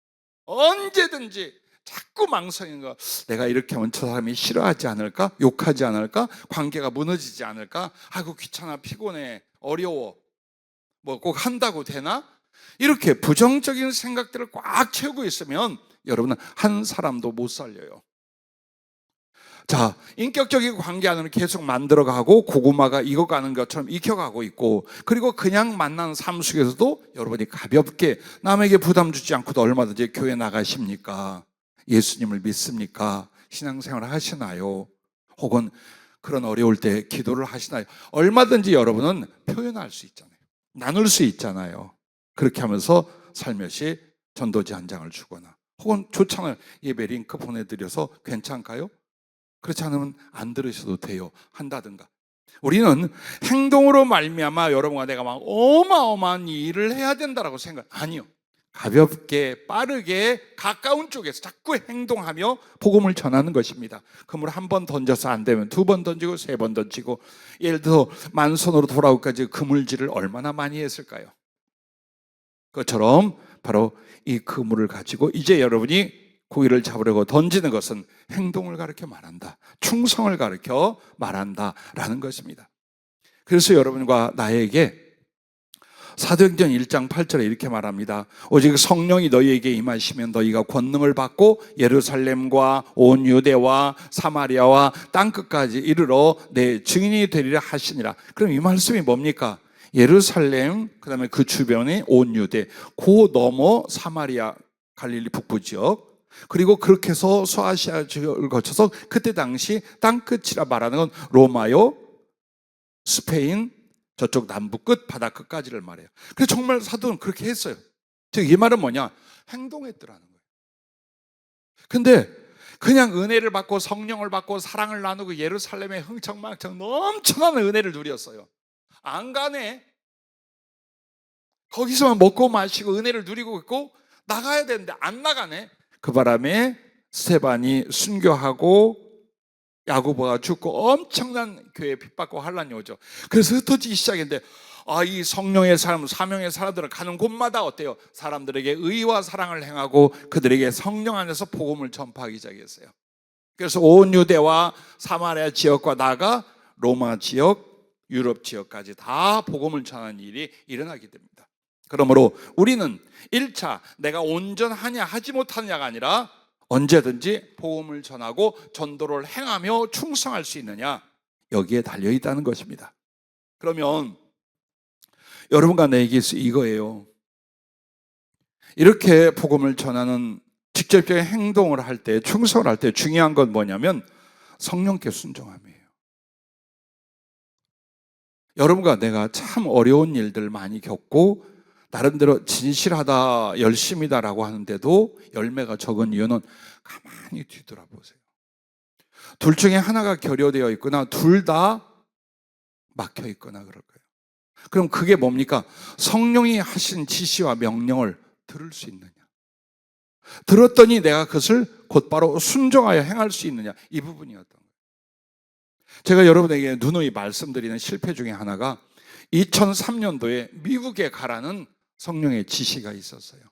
언제든지 자꾸 망설이는 거, 내가 이렇게 하면 저 사람이 싫어하지 않을까? 욕하지 않을까? 관계가 무너지지 않을까? 아이고 귀찮아, 피곤해, 어려워, 뭐 꼭 한다고 되나? 이렇게 부정적인 생각들을 꽉 채우고 있으면 여러분은 한 사람도 못 살려요. 자, 인격적인 관계 안으로 계속 만들어가고 고구마가 익어가는 것처럼 익혀가고 있고, 그리고 그냥 만나는 삶 속에서도 여러분이 가볍게 남에게 부담 주지 않고도 얼마든지 교회 나가십니까? 예수님을 믿습니까? 신앙생활 하시나요? 혹은 그런 어려울 때 기도를 하시나요? 얼마든지 여러분은 표현할 수 있잖아요. 나눌 수 있잖아요. 그렇게 하면서 살며시 전도지 한 장을 주거나, 혹은 좋잖아요. 예배 링크 보내드려서 괜찮을까요? 그렇지 않으면 안 들으셔도 돼요. 한다든가. 우리는 행동으로 말미암아 여러분과 내가 막 어마어마한 일을 해야 된다라고 생각. 아니요. 가볍게 빠르게 가까운 쪽에서 자꾸 행동하며 복음을 전하는 것입니다. 그물 한 번 던져서 안 되면 두 번 던지고 세 번 던지고, 예를 들어 만선으로 돌아오기까지 그물질을 얼마나 많이 했을까요? 그것처럼 바로 이 그물을 가지고 이제 여러분이 고기를 잡으려고 던지는 것은 행동을 가르쳐 말한다, 충성을 가르쳐 말한다라는 것입니다. 그래서 여러분과 나에게 사도행전 1장 8절에 이렇게 말합니다. 오직 성령이 너희에게 임하시면 너희가 권능을 받고 예루살렘과 온 유대와 사마리아와 땅끝까지 이르러 내 증인이 되리라 하시니라. 그럼 이 말씀이 뭡니까? 예루살렘, 그 다음에 그 주변의 온 유대, 그 넘어 사마리아, 갈릴리 북부 지역, 그리고 그렇게 해서 소아시아 지역을 거쳐서 그때 당시 땅끝이라 말하는 건 로마요, 스페인, 저쪽 남부 끝, 바다 끝까지를 말해요. 그래서 정말 사도는 그렇게 했어요. 즉 이 말은 뭐냐? 행동했더라는 거예요. 근데 그냥 은혜를 받고 성령을 받고 사랑을 나누고 예루살렘에 흥청망청 넘쳐나는 은혜를 누렸어요. 안 가네. 거기서만 먹고 마시고 은혜를 누리고 있고 나가야 되는데 안 나가네. 그 바람에 스테반이 순교하고 야고보가 죽고 엄청난 교회 핍박과 환란이 오죠. 그래서 흩어지기 시작했는데 이 성령의 사람, 사명의 사람들은 가는 곳마다 어때요? 사람들에게 의와 사랑을 행하고 그들에게 성령 안에서 복음을 전파하기 시작했어요. 그래서 온 유대와 사마리아 지역과 나아가 로마 지역, 유럽 지역까지 다 복음을 전하는 일이 일어나게 됩니다. 그러므로 우리는 1차 내가 온전하냐 하지 못하느냐가 아니라 언제든지 복음을 전하고 전도를 행하며 충성할 수 있느냐, 여기에 달려있다는 것입니다. 그러면 여러분과 내게 이거예요. 이렇게 복음을 전하는 직접적인 행동을 할 때, 충성을 할 때 중요한 건 뭐냐면 성령께 순종함이에요. 여러분과 내가 참 어려운 일들 많이 겪고 나름대로 진실하다, 열심이다라고 하는데도 열매가 적은 이유는 가만히 뒤돌아보세요. 둘 중에 하나가 결여되어 있거나 둘 다 막혀 있거나 그럴 거예요. 그럼 그게 뭡니까? 성령이 하신 지시와 명령을 들을 수 있느냐, 들었더니 내가 그것을 곧바로 순종하여 행할 수 있느냐, 이 부분이었던 거예요. 제가 여러분에게 누누이 말씀드리는 실패 중에 하나가 2003년도에 미국에 가라는 성령의 지시가 있었어요.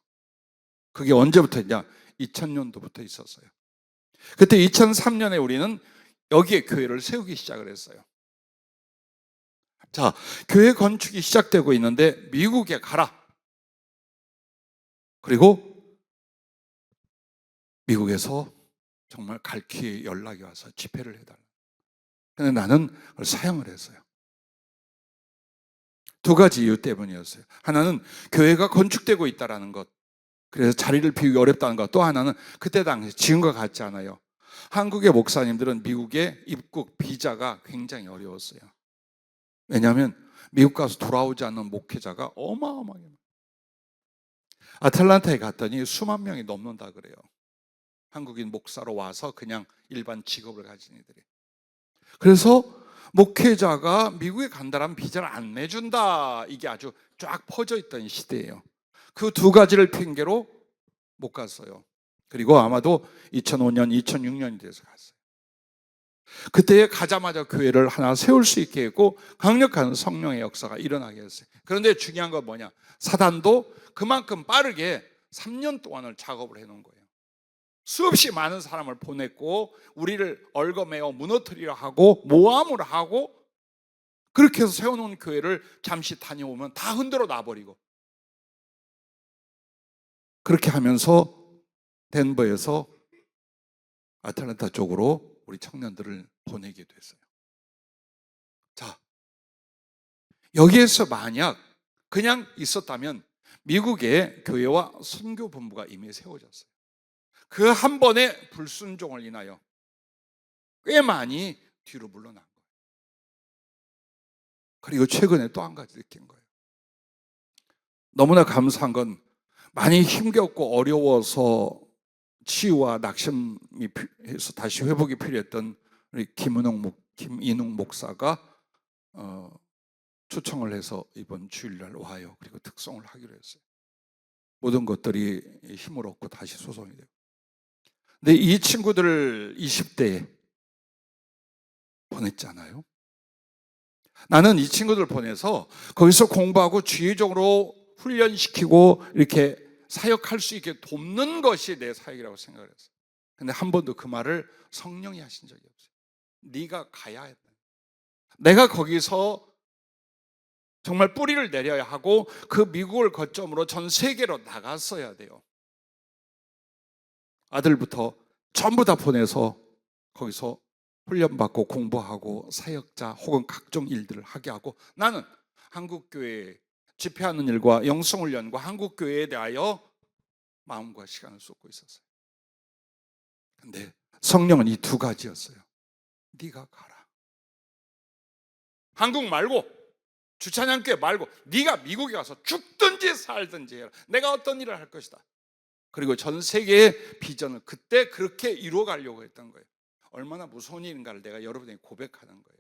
그게 언제부터 있냐? 2000년도부터 있었어요. 그때 2003년에 우리는 여기에 교회를 세우기 시작을 했어요. 자, 교회 건축이 시작되고 있는데 미국에 가라. 그리고 미국에서 정말 갈 기회에 연락이 와서 집회를 해달라. 근데 나는 그걸 사양을 했어요. 두 가지 이유 때문이었어요. 하나는 교회가 건축되고 있다는 것, 그래서 자리를 비우기 어렵다는 것. 또 하나는 그때 당시 지금과 같지 않아요. 한국의 목사님들은 미국의 입국 비자가 굉장히 어려웠어요. 왜냐하면 미국 가서 돌아오지 않는 목회자가 어마어마하게 많아요. 아틀란타에 갔더니 수만 명이 넘는다 그래요. 한국인 목사로 와서 그냥 일반 직업을 가진 이들이. 그래서 목회자가 미국에 간다라면 비자를 안 내준다, 이게 아주 쫙 퍼져 있던 시대예요. 그 두 가지를 핑계로 못 갔어요. 그리고 아마도 2005년, 2006년이 돼서 갔어요. 그때 가자마자 교회를 하나 세울 수 있게 했고 강력한 성령의 역사가 일어나게 했어요. 그런데 중요한 건 뭐냐? 사단도 그만큼 빠르게 3년 동안을 작업을 해놓은 거예요. 수없이 많은 사람을 보냈고 우리를 얽어매어 무너뜨리려 하고 모함을 하고, 그렇게 해서 세워놓은 교회를 잠시 다녀오면 다 흔들어 놔버리고, 그렇게 하면서 덴버에서 아틀란타 쪽으로 우리 청년들을 보내게 됐어요. 자, 여기에서 만약 그냥 있었다면 미국의 교회와 선교본부가 이미 세워졌어요. 그 한 번의 불순종을 인하여 꽤 많이 뒤로 물러난 거예요. 그리고 최근에 또 한 가지 느낀 거예요. 너무나 감사한 건 많이 힘겹고 어려워서 치유와 낙심이 해서 다시 회복이 필요했던 우리 김인웅 목사가 초청을 해서 이번 주일날 와요. 그리고 특송을 하기로 했어요. 모든 것들이 힘을 얻고 다시 소송이 되고. 근데 이 친구들을 20대에 보냈잖아요. 나는 이 친구들 보내서 거기서 공부하고 주의적으로 훈련시키고 이렇게 사역할 수 있게 돕는 것이 내 사역이라고 생각을 했어요. 근데 한 번도 그 말을 성령이 하신 적이 없어요. 네가 가야 했다. 내가 거기서 정말 뿌리를 내려야 하고 그 미국을 거점으로 전 세계로 나갔어야 돼요. 아들부터 전부 다 보내서 거기서 훈련받고 공부하고 사역자 혹은 각종 일들을 하게 하고, 나는 한국교회에 집회하는 일과 영성훈련과 한국교회에 대하여 마음과 시간을 쏟고 있었어요. 근데 성령은 이 두 가지였어요. 네가 가라. 한국 말고, 주찬양교회 말고 네가 미국에 가서 죽든지 살든지 해라. 내가 어떤 일을 할 것이다. 그리고 전 세계의 비전을 그때 그렇게 이루어가려고 했던 거예요. 얼마나 무서운 일인가를 내가 여러분에게 고백하는 거예요.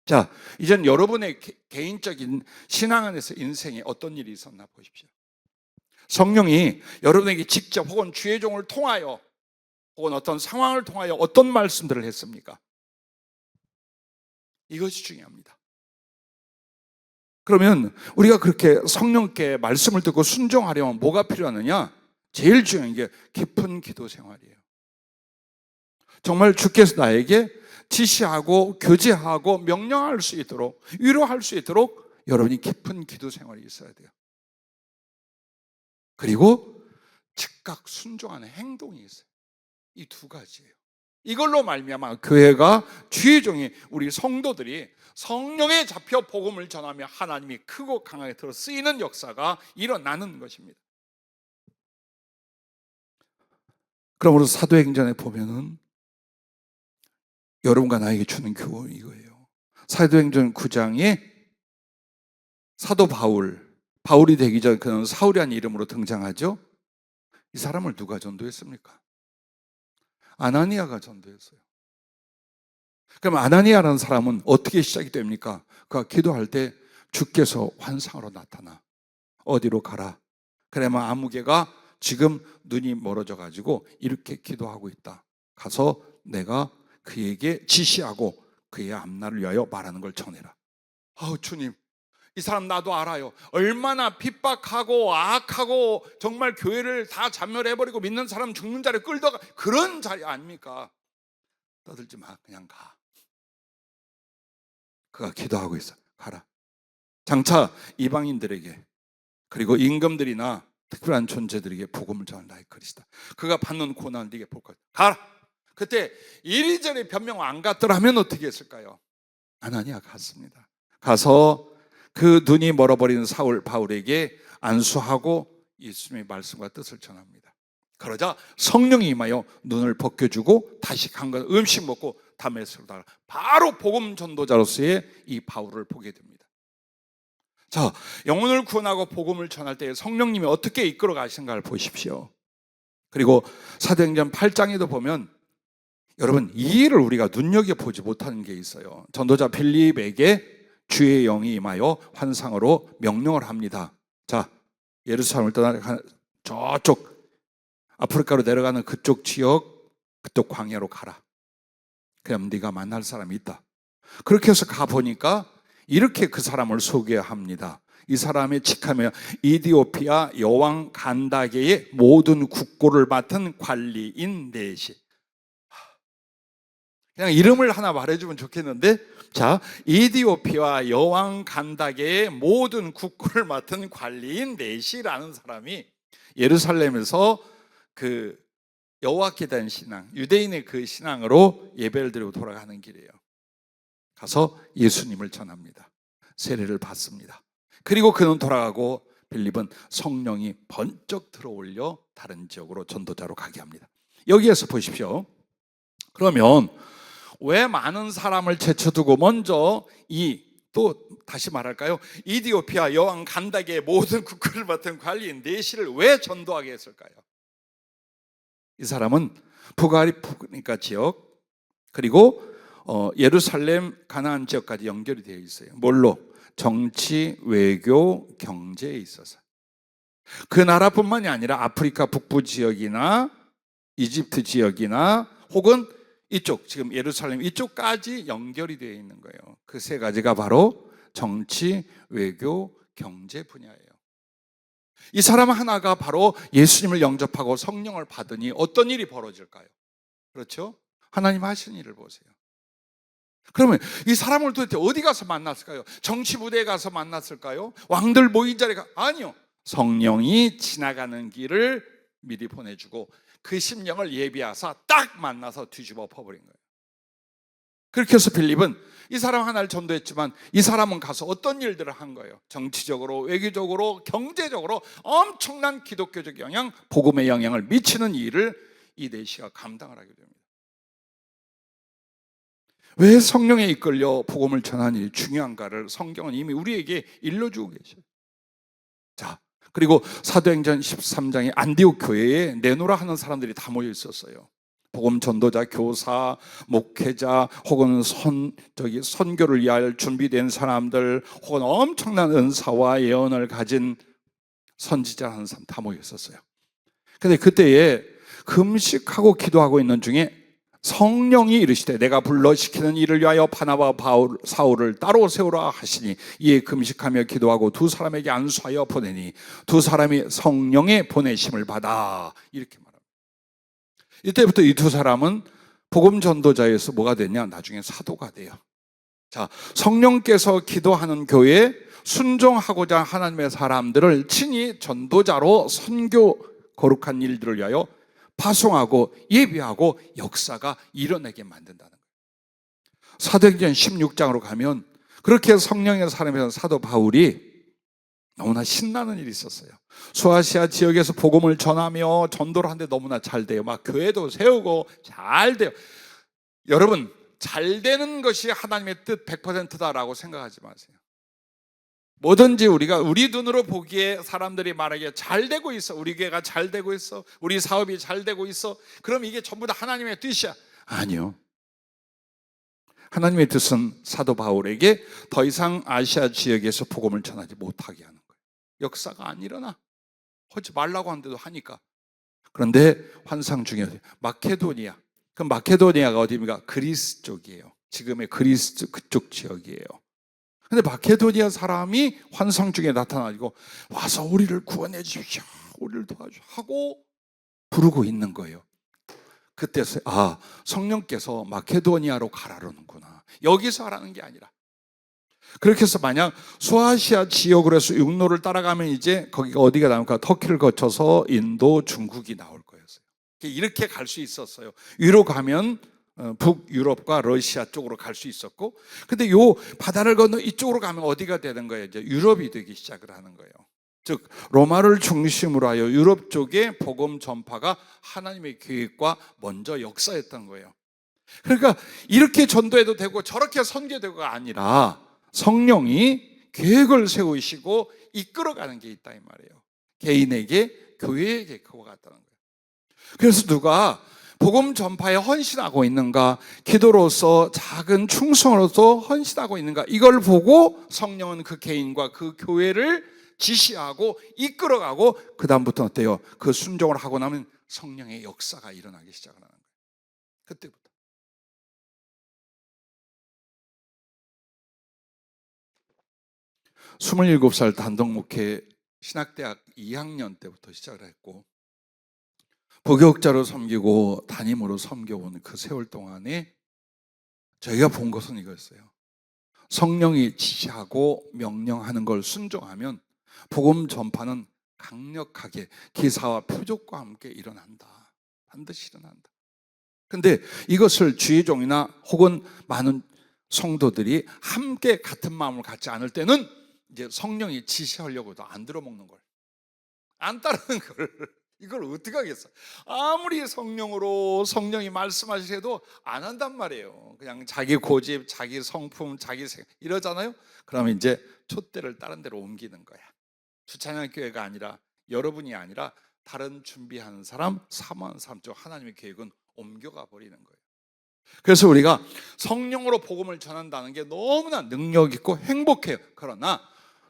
자, 이젠 여러분의 개인적인 신앙 안에서 인생에 어떤 일이 있었나 보십시오. 성령이 여러분에게 직접 혹은 주의 종을 통하여 혹은 어떤 상황을 통하여 어떤 말씀들을 했습니까? 이것이 중요합니다. 그러면 우리가 그렇게 성령께 말씀을 듣고 순종하려면 뭐가 필요하느냐? 제일 중요한 게 깊은 기도 생활이에요. 정말 주께서 나에게 지시하고 교제하고 명령할 수 있도록, 위로할 수 있도록 여러분이 깊은 기도 생활이 있어야 돼요. 그리고 즉각 순종하는 행동이 있어요. 이 두 가지예요. 이걸로 말미암아 교회가 주의 종이 우리 성도들이 성령에 잡혀 복음을 전하며 하나님이 크고 강하게 들어 쓰이는 역사가 일어나는 것입니다. 그러므로 사도행전에 보면은 여러분과 나에게 주는 교훈이 이거예요. 사도행전 9장에 사도 바울이 되기 전 그는 사울이라는 이름으로 등장하죠. 이 사람을 누가 전도했습니까? 아나니아가 전도했어요. 그럼 아나니아라는 사람은 어떻게 시작이 됩니까? 그가 기도할 때 주께서 환상으로 나타나 어디로 가라. 그래만 아무개가 지금 눈이 멀어져 가지고 이렇게 기도하고 있다. 가서 내가 그에게 지시하고 그의 앞날을 위하여 말하는 걸 전해라. 아우 주님, 이 사람 나도 알아요. 얼마나 핍박하고 악하고 정말 교회를 다 잔멸해버리고 믿는 사람 죽는 자리에 끌다가 그런 자리 아닙니까? 떠들지 마, 그냥 가. 그가 기도하고 있어. 가라. 장차 이방인들에게 그리고 임금들이나 특별한 존재들에게 복음을 전한 나의 그리스다. 그가 받는 고난을 네게 볼 거야. 가라. 그때 이리저리 변명 안 갔더라면 어떻게 했을까요? 아나니아 갔습니다. 가서 그 눈이 멀어버린 바울에게 안수하고 예수님의 말씀과 뜻을 전합니다. 그러자 성령이 임하여 눈을 벗겨주고 다시 강건 음식 먹고 다메섹으로 나가 바로 복음 전도자로서의 이 바울을 보게 됩니다. 자, 영혼을 구원하고 복음을 전할 때 성령님이 어떻게 이끌어 가시는가를 보십시오. 그리고 사도행전 8장에도 보면 여러분 이 일을 우리가 눈여겨보지 못하는 게 있어요. 전도자 빌립에게 주의 영이 임하여 환상으로 명령을 합니다. 자, 예루살렘을 떠나 저쪽 아프리카로 내려가는 그쪽 지역, 그쪽 광야로 가라. 그럼 네가 만날 사람이 있다. 그렇게 해서 가보니까 이렇게 그 사람을 소개합니다. 이 사람의 직함이 이디오피아 여왕 간다게의 모든 국고를 맡은 관리인 넷이. 그냥 이름을 하나 말해주면 좋겠는데, 자, 이디오피아 여왕 간다게의 모든 국고를 맡은 관리인 넷이라는 사람이 예루살렘에서 그 여호와께 대한 신앙, 유대인의 그 신앙으로 예배를 드리고 돌아가는 길이에요. 가서 예수님을 전합니다. 세례를 받습니다. 그리고 그는 돌아가고 빌립은 성령이 번쩍 들어올려 다른 지역으로 전도자로 가게 합니다. 여기에서 보십시오. 그러면 왜 많은 사람을 제쳐두고 먼저 또 다시 말할까요? 이디오피아 여왕 간다게의 모든 국고를 맡은 관리인 넷을 왜 전도하게 했을까요? 이 사람은 북아프리카 지역 그리고 예루살렘 가나안 지역까지 연결이 되어 있어요. 뭘로? 정치, 외교, 경제에 있어서. 그 나라뿐만이 아니라 아프리카 북부 지역이나 이집트 지역이나 혹은 이쪽 지금 예루살렘 이쪽까지 연결이 되어 있는 거예요. 그 세 가지가 바로 정치, 외교, 경제 분야예요. 이 사람 하나가 바로 예수님을 영접하고 성령을 받으니 어떤 일이 벌어질까요? 그렇죠? 하나님 하신 일을 보세요. 그러면 이 사람을 도대체 어디 가서 만났을까요? 정치 부대에 가서 만났을까요? 왕들 모인 자리에 아니요. 성령이 지나가는 길을 미리 보내주고 그 심령을 예비하사 딱 만나서 뒤집어 엎어버린 거예요. 그렇게 해서 빌립은 이 사람 하나를 전도했지만 이 사람은 가서 어떤 일들을 한 거예요? 정치적으로, 외교적으로, 경제적으로 엄청난 기독교적 영향, 복음의 영향을 미치는 일을 이 넷이가 감당을 하게 됩니다. 왜 성령에 이끌려 복음을 전하는 일이 중요한가를 성경은 이미 우리에게 일러주고 계셔요. 자, 그리고 사도행전 13장에 안디옥 교회에 내노라 하는 사람들이 다 모여 있었어요. 복음 전도자, 교사, 목회자, 혹은 선교를 위할 준비된 사람들, 혹은 엄청난 은사와 예언을 가진 선지자라는 사람 다 모여 있었어요. 근데 그때에 금식하고 기도하고 있는 중에 성령이 이르시되 내가 불러 시키는 일을 위하여 바나바 사울을 따로 세우라 하시니 이에 금식하며 기도하고 두 사람에게 안수하여 보내니 두 사람이 성령의 보내심을 받아 이렇게 말합니다. 이때부터 이 두 사람은 복음 전도자에서 뭐가 됐냐? 나중에 사도가 돼요. 자, 성령께서 기도하는 교회에 순종하고자 하나님의 사람들을 친히 전도자로 선교 거룩한 일들을 위하여 파송하고 예비하고 역사가 일어나게 만든다는 거예요. 사도행전 16장으로 가면 그렇게 성령의 사람이던 사도 바울이 너무나 신나는 일이 있었어요. 소아시아 지역에서 복음을 전하며 전도를 하는데 너무나 잘 돼요. 막 교회도 세우고 잘 돼요. 여러분, 잘 되는 것이 하나님의 뜻 100%다라고 생각하지 마세요. 뭐든지 우리가 우리 눈으로 보기에 사람들이 말하기에 잘 되고 있어. 우리 교회가 잘 되고 있어. 우리 사업이 잘 되고 있어. 그럼 이게 전부 다 하나님의 뜻이야. 아니요. 하나님의 뜻은 사도 바울에게 더 이상 아시아 지역에서 복음을 전하지 못하게 하는 거예요. 역사가 안 일어나. 하지 말라고 하는데도 하니까. 그런데 환상 중에 마케도니아. 그럼 마케도니아가 어디입니까? 그리스 쪽이에요. 지금의 그리스 그쪽 지역이에요. 근데 마케도니아 사람이 환상 중에 나타나고 와서 우리를 구원해 주십시오. 우리를 도와주십시오. 하고 부르고 있는 거예요. 그때서 성령께서 마케도니아로 가라는구나. 여기서 하라는 게 아니라. 그렇게 해서 만약 소아시아 지역으로 해서 육로를 따라가면 이제 거기가 어디가 나올까? 터키를 거쳐서 인도, 중국이 나올 거였어요. 이렇게 갈 수 있었어요. 위로 가면 북유럽과 러시아 쪽으로 갈 수 있었고, 근데 요 바다를 건너 이쪽으로 가면 어디가 되는 거예요? 이제 유럽이 되기 시작을 하는 거예요. 즉 로마를 중심으로 하여 유럽 쪽에 복음 전파가 하나님의 계획과 먼저 역사였던 거예요. 그러니까 이렇게 전도해도 되고 저렇게 선교되고가 아니라 성령이 계획을 세우시고 이끌어가는 게 있다 이 말이에요. 개인에게, 교회에게 그와 같다는 거예요. 그래서 누가 복음 전파에 헌신하고 있는가, 기도로서 작은 충성으로서 헌신하고 있는가, 이걸 보고 성령은 그 개인과 그 교회를 지시하고 이끌어가고, 그 다음부터 어때요? 그 순종을 하고 나면 성령의 역사가 일어나기 시작을 하는 거예요. 그때부터. 27살 단독 목회 신학대학 2학년 때부터 시작을 했고, 부교육자로 섬기고 담임으로 섬겨온 그 세월 동안에 저희가 본 것은 이거였어요. 성령이 지시하고 명령하는 걸 순종하면 복음 전파는 강력하게 기사와 표적과 함께 일어난다. 반드시 일어난다. 근데 이것을 주의 종이나 혹은 많은 성도들이 함께 같은 마음을 갖지 않을 때는 이제 성령이 지시하려고도 안 들어먹는 걸, 안 따르는 걸, 이걸 어떻게 하겠어? 아무리 성령이 말씀하시래도 안 한단 말이에요. 그냥 자기 고집, 자기 성품, 자기 생각 이러잖아요. 그러면 이제 촛대를 다른 데로 옮기는 거야. 주찬양 교회가 아니라, 여러분이 아니라 다른 준비하는 사람, 사모하는 사람 쪽 하나님의 계획은 옮겨가 버리는 거예요. 그래서 우리가 성령으로 복음을 전한다는 게 너무나 능력 있고 행복해요. 그러나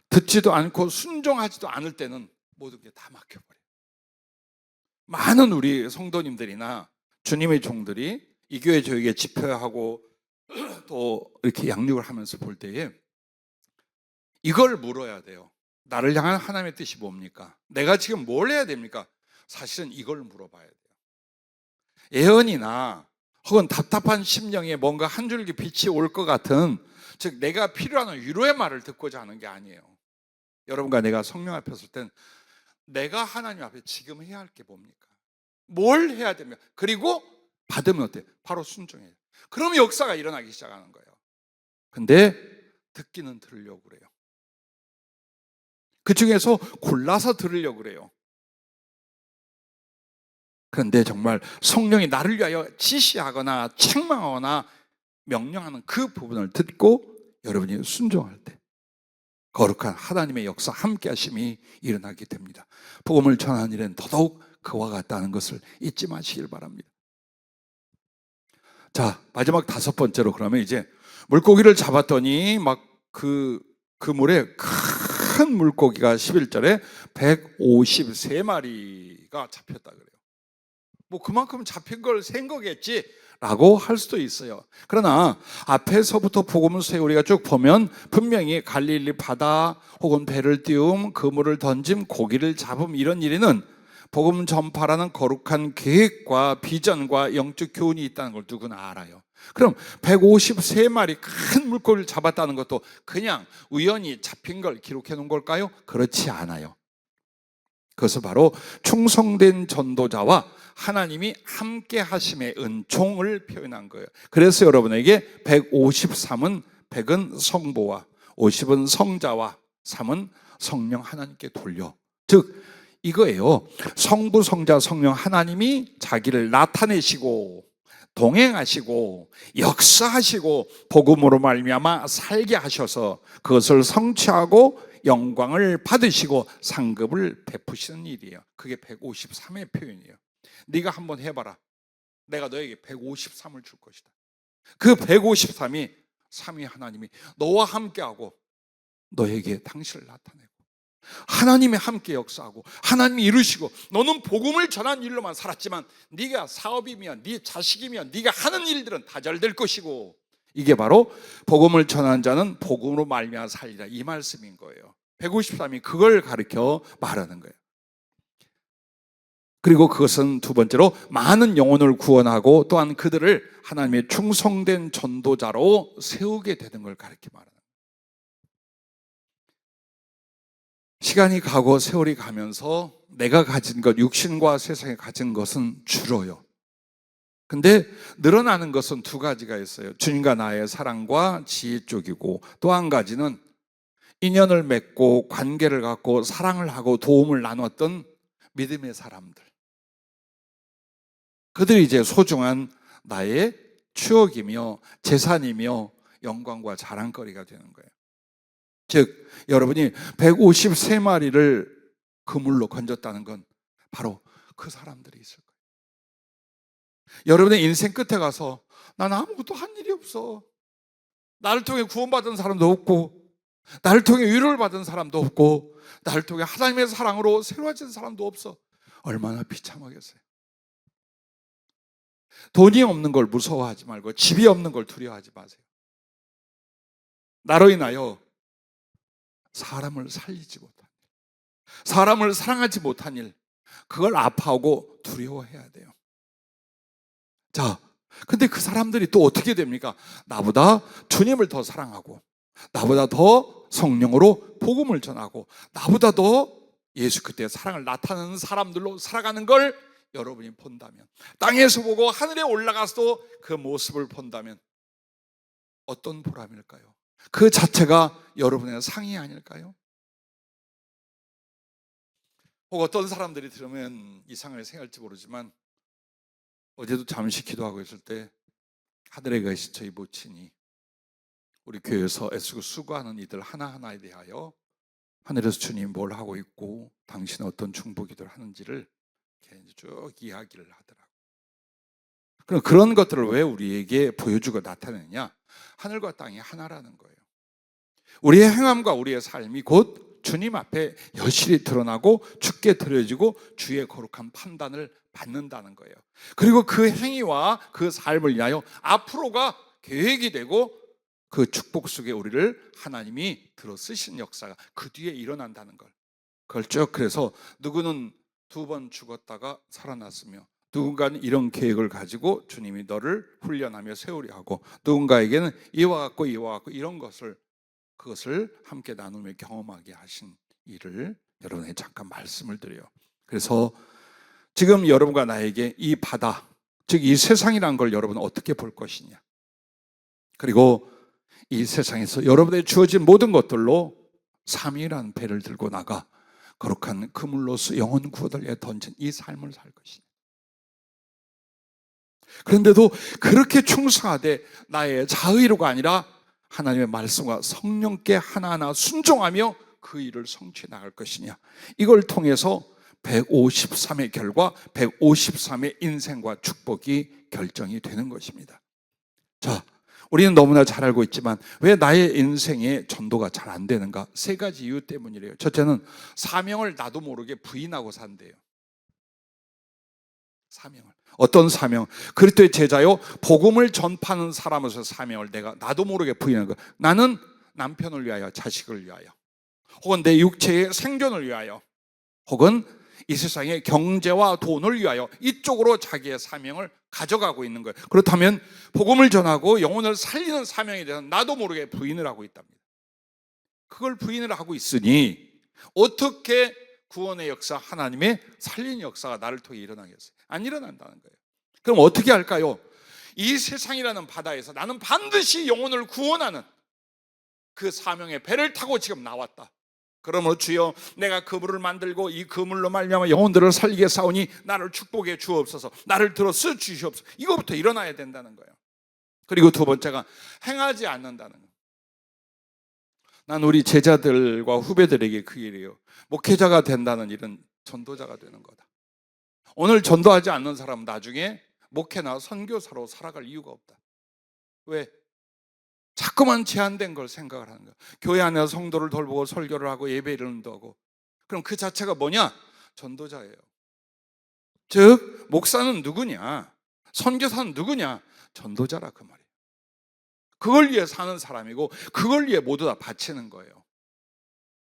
듣지도 않고 순종하지도 않을 때는 모든 게 다 막혀버려요. 많은 우리 성도님들이나 주님의 종들이 이 교회 저에게 집회하고 또 이렇게 양육을 하면서 볼 때에 이걸 물어야 돼요. 나를 향한 하나님의 뜻이 뭡니까? 내가 지금 뭘 해야 됩니까? 사실은 이걸 물어봐야 돼요. 예언이나 혹은 답답한 심령에 뭔가 한 줄기 빛이 올 것 같은, 즉 내가 필요한 위로의 말을 듣고자 하는 게 아니에요. 여러분과 내가 성령 앞에 설 땐 내가 하나님 앞에 지금 해야 할 게 뭡니까? 뭘 해야 됩니까? 그리고 받으면 어때요? 바로 순종해요. 그러면 역사가 일어나기 시작하는 거예요. 근데 듣기는 들으려고 그래요. 그 중에서 골라서 들으려고 그래요. 그런데 정말 성령이 나를 위하여 지시하거나 책망하거나 명령하는 그 부분을 듣고 여러분이 순종할 때 거룩한 하나님의 역사 함께 하심이 일어나게 됩니다. 복음을 전하는 일은 더더욱 그와 같다는 것을 잊지 마시길 바랍니다. 자, 마지막 5번째로, 그러면 이제 물고기를 잡았더니 막 그 물에 큰 물고기가 11절에 153마리가 잡혔다 그래요. 뭐 그만큼 잡힌 걸 센 거겠지 라고 할 수도 있어요. 그러나 앞에서부터 복음서에 우리가 쭉 보면 분명히 갈릴리 바다 혹은 배를 띄움, 그물을 던짐, 고기를 잡음, 이런 일에는 복음 전파라는 거룩한 계획과 비전과 영적 교훈이 있다는 걸 누구나 알아요. 그럼 153마리 큰 물고기를 잡았다는 것도 그냥 우연히 잡힌 걸 기록해 놓은 걸까요? 그렇지 않아요. 그것은 바로 충성된 전도자와 하나님이 함께 하심의 은총을 표현한 거예요. 그래서 여러분에게 153은 100은 성보와 50은 성자와 3은 성령 하나님께 돌려. 즉 이거예요. 성부, 성자, 성령 하나님이 자기를 나타내시고 동행하시고 역사하시고 복음으로 말미암아 살게 하셔서 그것을 성취하고 영광을 받으시고 상급을 베푸시는 일이에요. 그게 153의 표현이에요. 네가 한번 해봐라. 내가 너에게 153을 줄 것이다. 그 153이 삼위 하나님이 너와 함께하고 너에게 당신을 나타내고 하나님이 함께 역사하고 하나님이 이루시고, 너는 복음을 전한 일로만 살았지만 네가 사업이면 네 자식이면 네가 하는 일들은 다 잘 될 것이고, 이게 바로 복음을 전한 자는 복음으로 말미암아 살리라, 이 말씀인 거예요. 153이 그걸 가르쳐 말하는 거예요. 그리고 그것은 두 번째로 많은 영혼을 구원하고 또한 그들을 하나님의 충성된 전도자로 세우게 되는 걸 가르쳐 말하는 거예요. 시간이 가고 세월이 가면서 내가 가진 것, 육신과 세상에 가진 것은 줄어요. 근데 늘어나는 것은 두 가지가 있어요. 주님과 나의 사랑과 지혜 쪽이고, 또 한 가지는 인연을 맺고 관계를 갖고 사랑을 하고 도움을 나눴던 믿음의 사람들. 그들이 이제 소중한 나의 추억이며 재산이며 영광과 자랑거리가 되는 거예요. 즉 여러분이 153마리를 그물로 건졌다는 건 바로 그 사람들이 있을 거예요. 여러분의 인생 끝에 가서 난 아무것도 한 일이 없어, 나를 통해 구원받은 사람도 없고, 나를 통해 위로를 받은 사람도 없고, 나를 통해 하나님의 사랑으로 새로워진 사람도 없어, 얼마나 비참하겠어요. 돈이 없는 걸 무서워하지 말고 집이 없는 걸 두려워하지 마세요. 나로 인하여 사람을 살리지 못한 일, 사람을 사랑하지 못한 일, 그걸 아파하고 두려워해야 돼요. 자, 근데 그 사람들이 또 어떻게 됩니까? 나보다 주님을 더 사랑하고, 나보다 더 성령으로 복음을 전하고, 나보다 더 예수 그리스도의 사랑을 나타내는 사람들로 살아가는 걸 여러분이 본다면, 땅에서 보고 하늘에 올라가서도 그 모습을 본다면 어떤 보람일까요? 그 자체가 여러분의 상이 아닐까요? 혹 어떤 사람들이 들으면 이상하게 생각할지 모르지만, 어제도 잠시 기도하고 있을 때 하늘에 계신 저희 모친이 우리 교회에서 애쓰고 수고하는 이들 하나하나에 대하여 하늘에서 주님 뭘 하고 있고 당신은 어떤 중보기도를 하는지를 쭉 이야기를 하더라고요. 그럼 그런 것들을 왜 우리에게 보여주고 나타내느냐? 하늘과 땅이 하나라는 거예요. 우리의 행함과 우리의 삶이 곧 주님 앞에 여실히 드러나고 주께 드려지고 주의 거룩한 판단을 받는다는 거예요. 그리고 그 행위와 그 삶을 위하여 앞으로가 계획이 되고, 그 축복 속에 우리를 하나님이 들어 쓰신 역사가 그 뒤에 일어난다는 걸. 그걸 쭉, 그래서 누구는 2번 죽었다가 살아났으며, 누군가는 이런 계획을 가지고 주님이 너를 훈련하며 세우려 하고, 누군가에게는 이와 같고 이런 그것을 함께 나누며 경험하게 하신 일을 여러분에게 잠깐 말씀을 드려요. 그래서 지금 여러분과 나에게 이 바다, 즉 이 세상이란 걸 여러분은 어떻게 볼 것이냐, 그리고 이 세상에서 여러분에게 주어진 모든 것들로 삼위라는 배를 들고 나가 거룩한 그물로서 영혼 구원을 던진 이 삶을 살 것이냐. 그런데도 그렇게 충성하되 나의 자의로가 아니라 하나님의 말씀과 성령께 하나하나 순종하며 그 일을 성취해 나갈 것이냐. 이걸 통해서 153의 결과, 153의 인생과 축복이 결정이 되는 것입니다. 자, 우리는 너무나 잘 알고 있지만 왜 나의 인생에 전도가 잘 안 되는가? 3가지 이유 때문이래요. 첫째는 사명을 나도 모르게 부인하고 산대요. 사명을. 어떤 사명? 그리스도의 제자요, 복음을 전파하는 사람으로서 사명을 내가 나도 모르게 부인하는 거. 나는 남편을 위하여, 자식을 위하여, 혹은 내 육체의 생존을 위하여, 혹은 이 세상의 경제와 돈을 위하여 이쪽으로 자기의 사명을 가져가고 있는 거예요. 그렇다면 복음을 전하고 영혼을 살리는 사명에 대해서 나도 모르게 부인을 하고 있답니다. 그걸 부인을 하고 있으니 어떻게 구원의 역사, 하나님의 살리는 역사가 나를 통해 일어나겠어요? 안 일어난다는 거예요. 그럼 어떻게 할까요? 이 세상이라는 바다에서 나는 반드시 영혼을 구원하는 그 사명의 배를 타고 지금 나왔다. 그러므로 주여, 내가 그물을 만들고 이 그물로 말미암아 영혼들을 살리게 싸우니 나를 축복해 주옵소서, 나를 들어 써 주시옵소서. 이거부터 일어나야 된다는 거예요. 그리고 두 번째가 행하지 않는다는 거예요. 난 우리 제자들과 후배들에게 그 일이에요. 목회자가 된다는 일은 전도자가 되는 거다. 오늘 전도하지 않는 사람은 나중에 목회나 선교사로 살아갈 이유가 없다. 왜? 자꾸만 제한된 걸 생각을 하는 거야. 교회 안에서 성도를 돌보고 설교를 하고 예배를 인도하고. 그럼 그 자체가 뭐냐? 전도자예요. 즉 목사는 누구냐? 선교사는 누구냐? 전도자라 그 말이에요. 그걸 위해 사는 사람이고 그걸 위해 모두 다 바치는 거예요.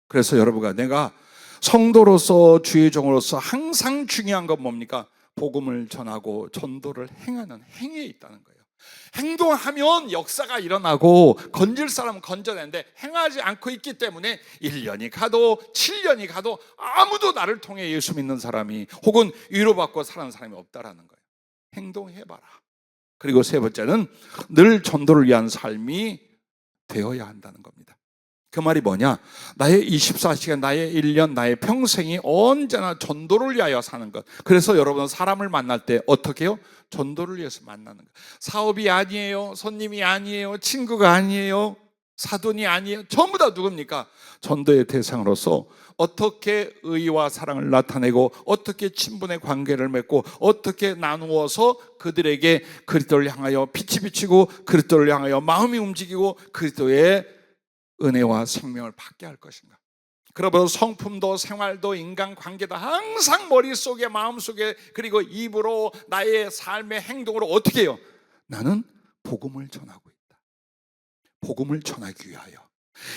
그래서 여러분과 내가 성도로서, 주의 종으로서 항상 중요한 건 뭡니까? 복음을 전하고 전도를 행하는 행위에 있다는 거예요. 행동하면 역사가 일어나고 건질 사람은 건져내는데 행하지 않고 있기 때문에 1년이 가도 7년이 가도 아무도 나를 통해 예수 믿는 사람이 혹은 위로받고 사는 사람이 없다라는 거예요. 행동해봐라. 그리고 세 번째는 늘 전도를 위한 삶이 되어야 한다는 겁니다. 그 말이 뭐냐? 나의 24시간, 나의 1년, 나의 평생이 언제나 전도를 위하여 사는 것. 그래서 여러분은 사람을 만날 때 어떻게 해요? 전도를 위해서 만나는 것. 사업이 아니에요, 손님이 아니에요, 친구가 아니에요, 사돈이 아니에요. 전부 다 누굽니까? 전도의 대상으로서 어떻게 의와 사랑을 나타내고, 어떻게 친분의 관계를 맺고, 어떻게 나누어서 그들에게 그리스도를 향하여 빛이 비치고, 그리스도를 향하여 마음이 움직이고, 그리스도의 은혜와 생명을 받게 할 것인가. 그러므로 성품도 생활도 인간관계도 항상 머릿속에, 마음속에, 그리고 입으로, 나의 삶의 행동으로 어떻게 해요? 나는 복음을 전하고 있다. 복음을 전하기 위하여,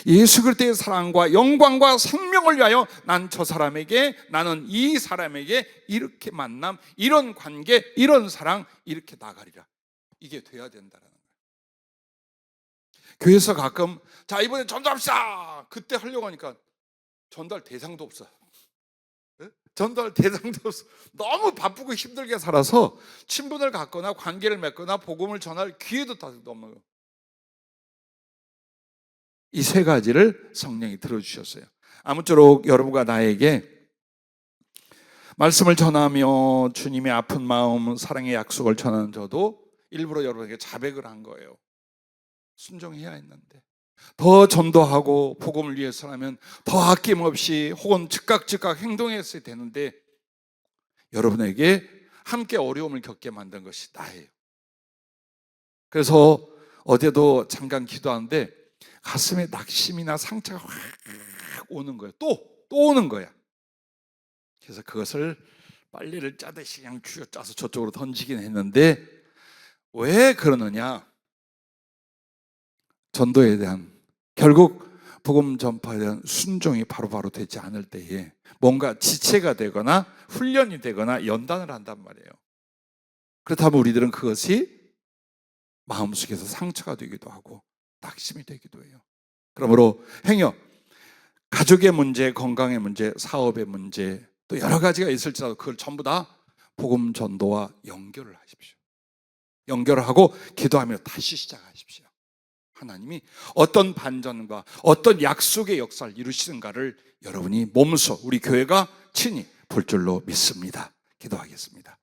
예수 그리스도의 사랑과 영광과 생명을 위하여 난 저 사람에게, 나는 이 사람에게 이렇게 만남, 이런 관계, 이런 사랑, 이렇게 나가리라. 이게 돼야 된다는 거예요. 교회에서 가끔 자 이번에 전도합시다, 그때 하려고 하니까 전도할 대상도 없어. 전도할 대상도 없어. 너무 바쁘고 힘들게 살아서 친분을 갖거나 관계를 맺거나 복음을 전할 기회도 다 없는 거예요. 이 세 가지를 성령이 들어주셨어요. 아무쪼록 여러분과 나에게 말씀을 전하며 주님의 아픈 마음, 사랑의 약속을 전하는 저도 일부러 여러분에게 자백을 한 거예요. 순종해야 했는데, 더 전도하고 복음을 위해서라면 더 아낌없이 혹은 즉각 행동했어야 되는데, 여러분에게 함께 어려움을 겪게 만든 것이 나예요. 그래서 어제도 잠깐 기도하는데 가슴에 낙심이나 상처가 확 오는 거예요. 또 오는 거야. 그래서 그것을 빨래를 짜듯이 그냥 쥐어짜서 저쪽으로 던지긴 했는데, 왜 그러느냐? 전도에 대한, 결국 복음 전파에 대한 순종이 바로바로 되지 않을 때에 뭔가 지체가 되거나 훈련이 되거나 연단을 한단 말이에요. 그렇다면 우리들은 그것이 마음속에서 상처가 되기도 하고 낙심이 되기도 해요. 그러므로 행여 가족의 문제, 건강의 문제, 사업의 문제, 또 여러 가지가 있을지라도 그걸 전부 다 복음 전도와 연결을 하십시오. 연결을 하고 기도하며 다시 시작하십시오. 하나님이 어떤 반전과 어떤 약속의 역사를 이루시는가를 여러분이 몸소, 우리 교회가 친히 볼 줄로 믿습니다. 기도하겠습니다.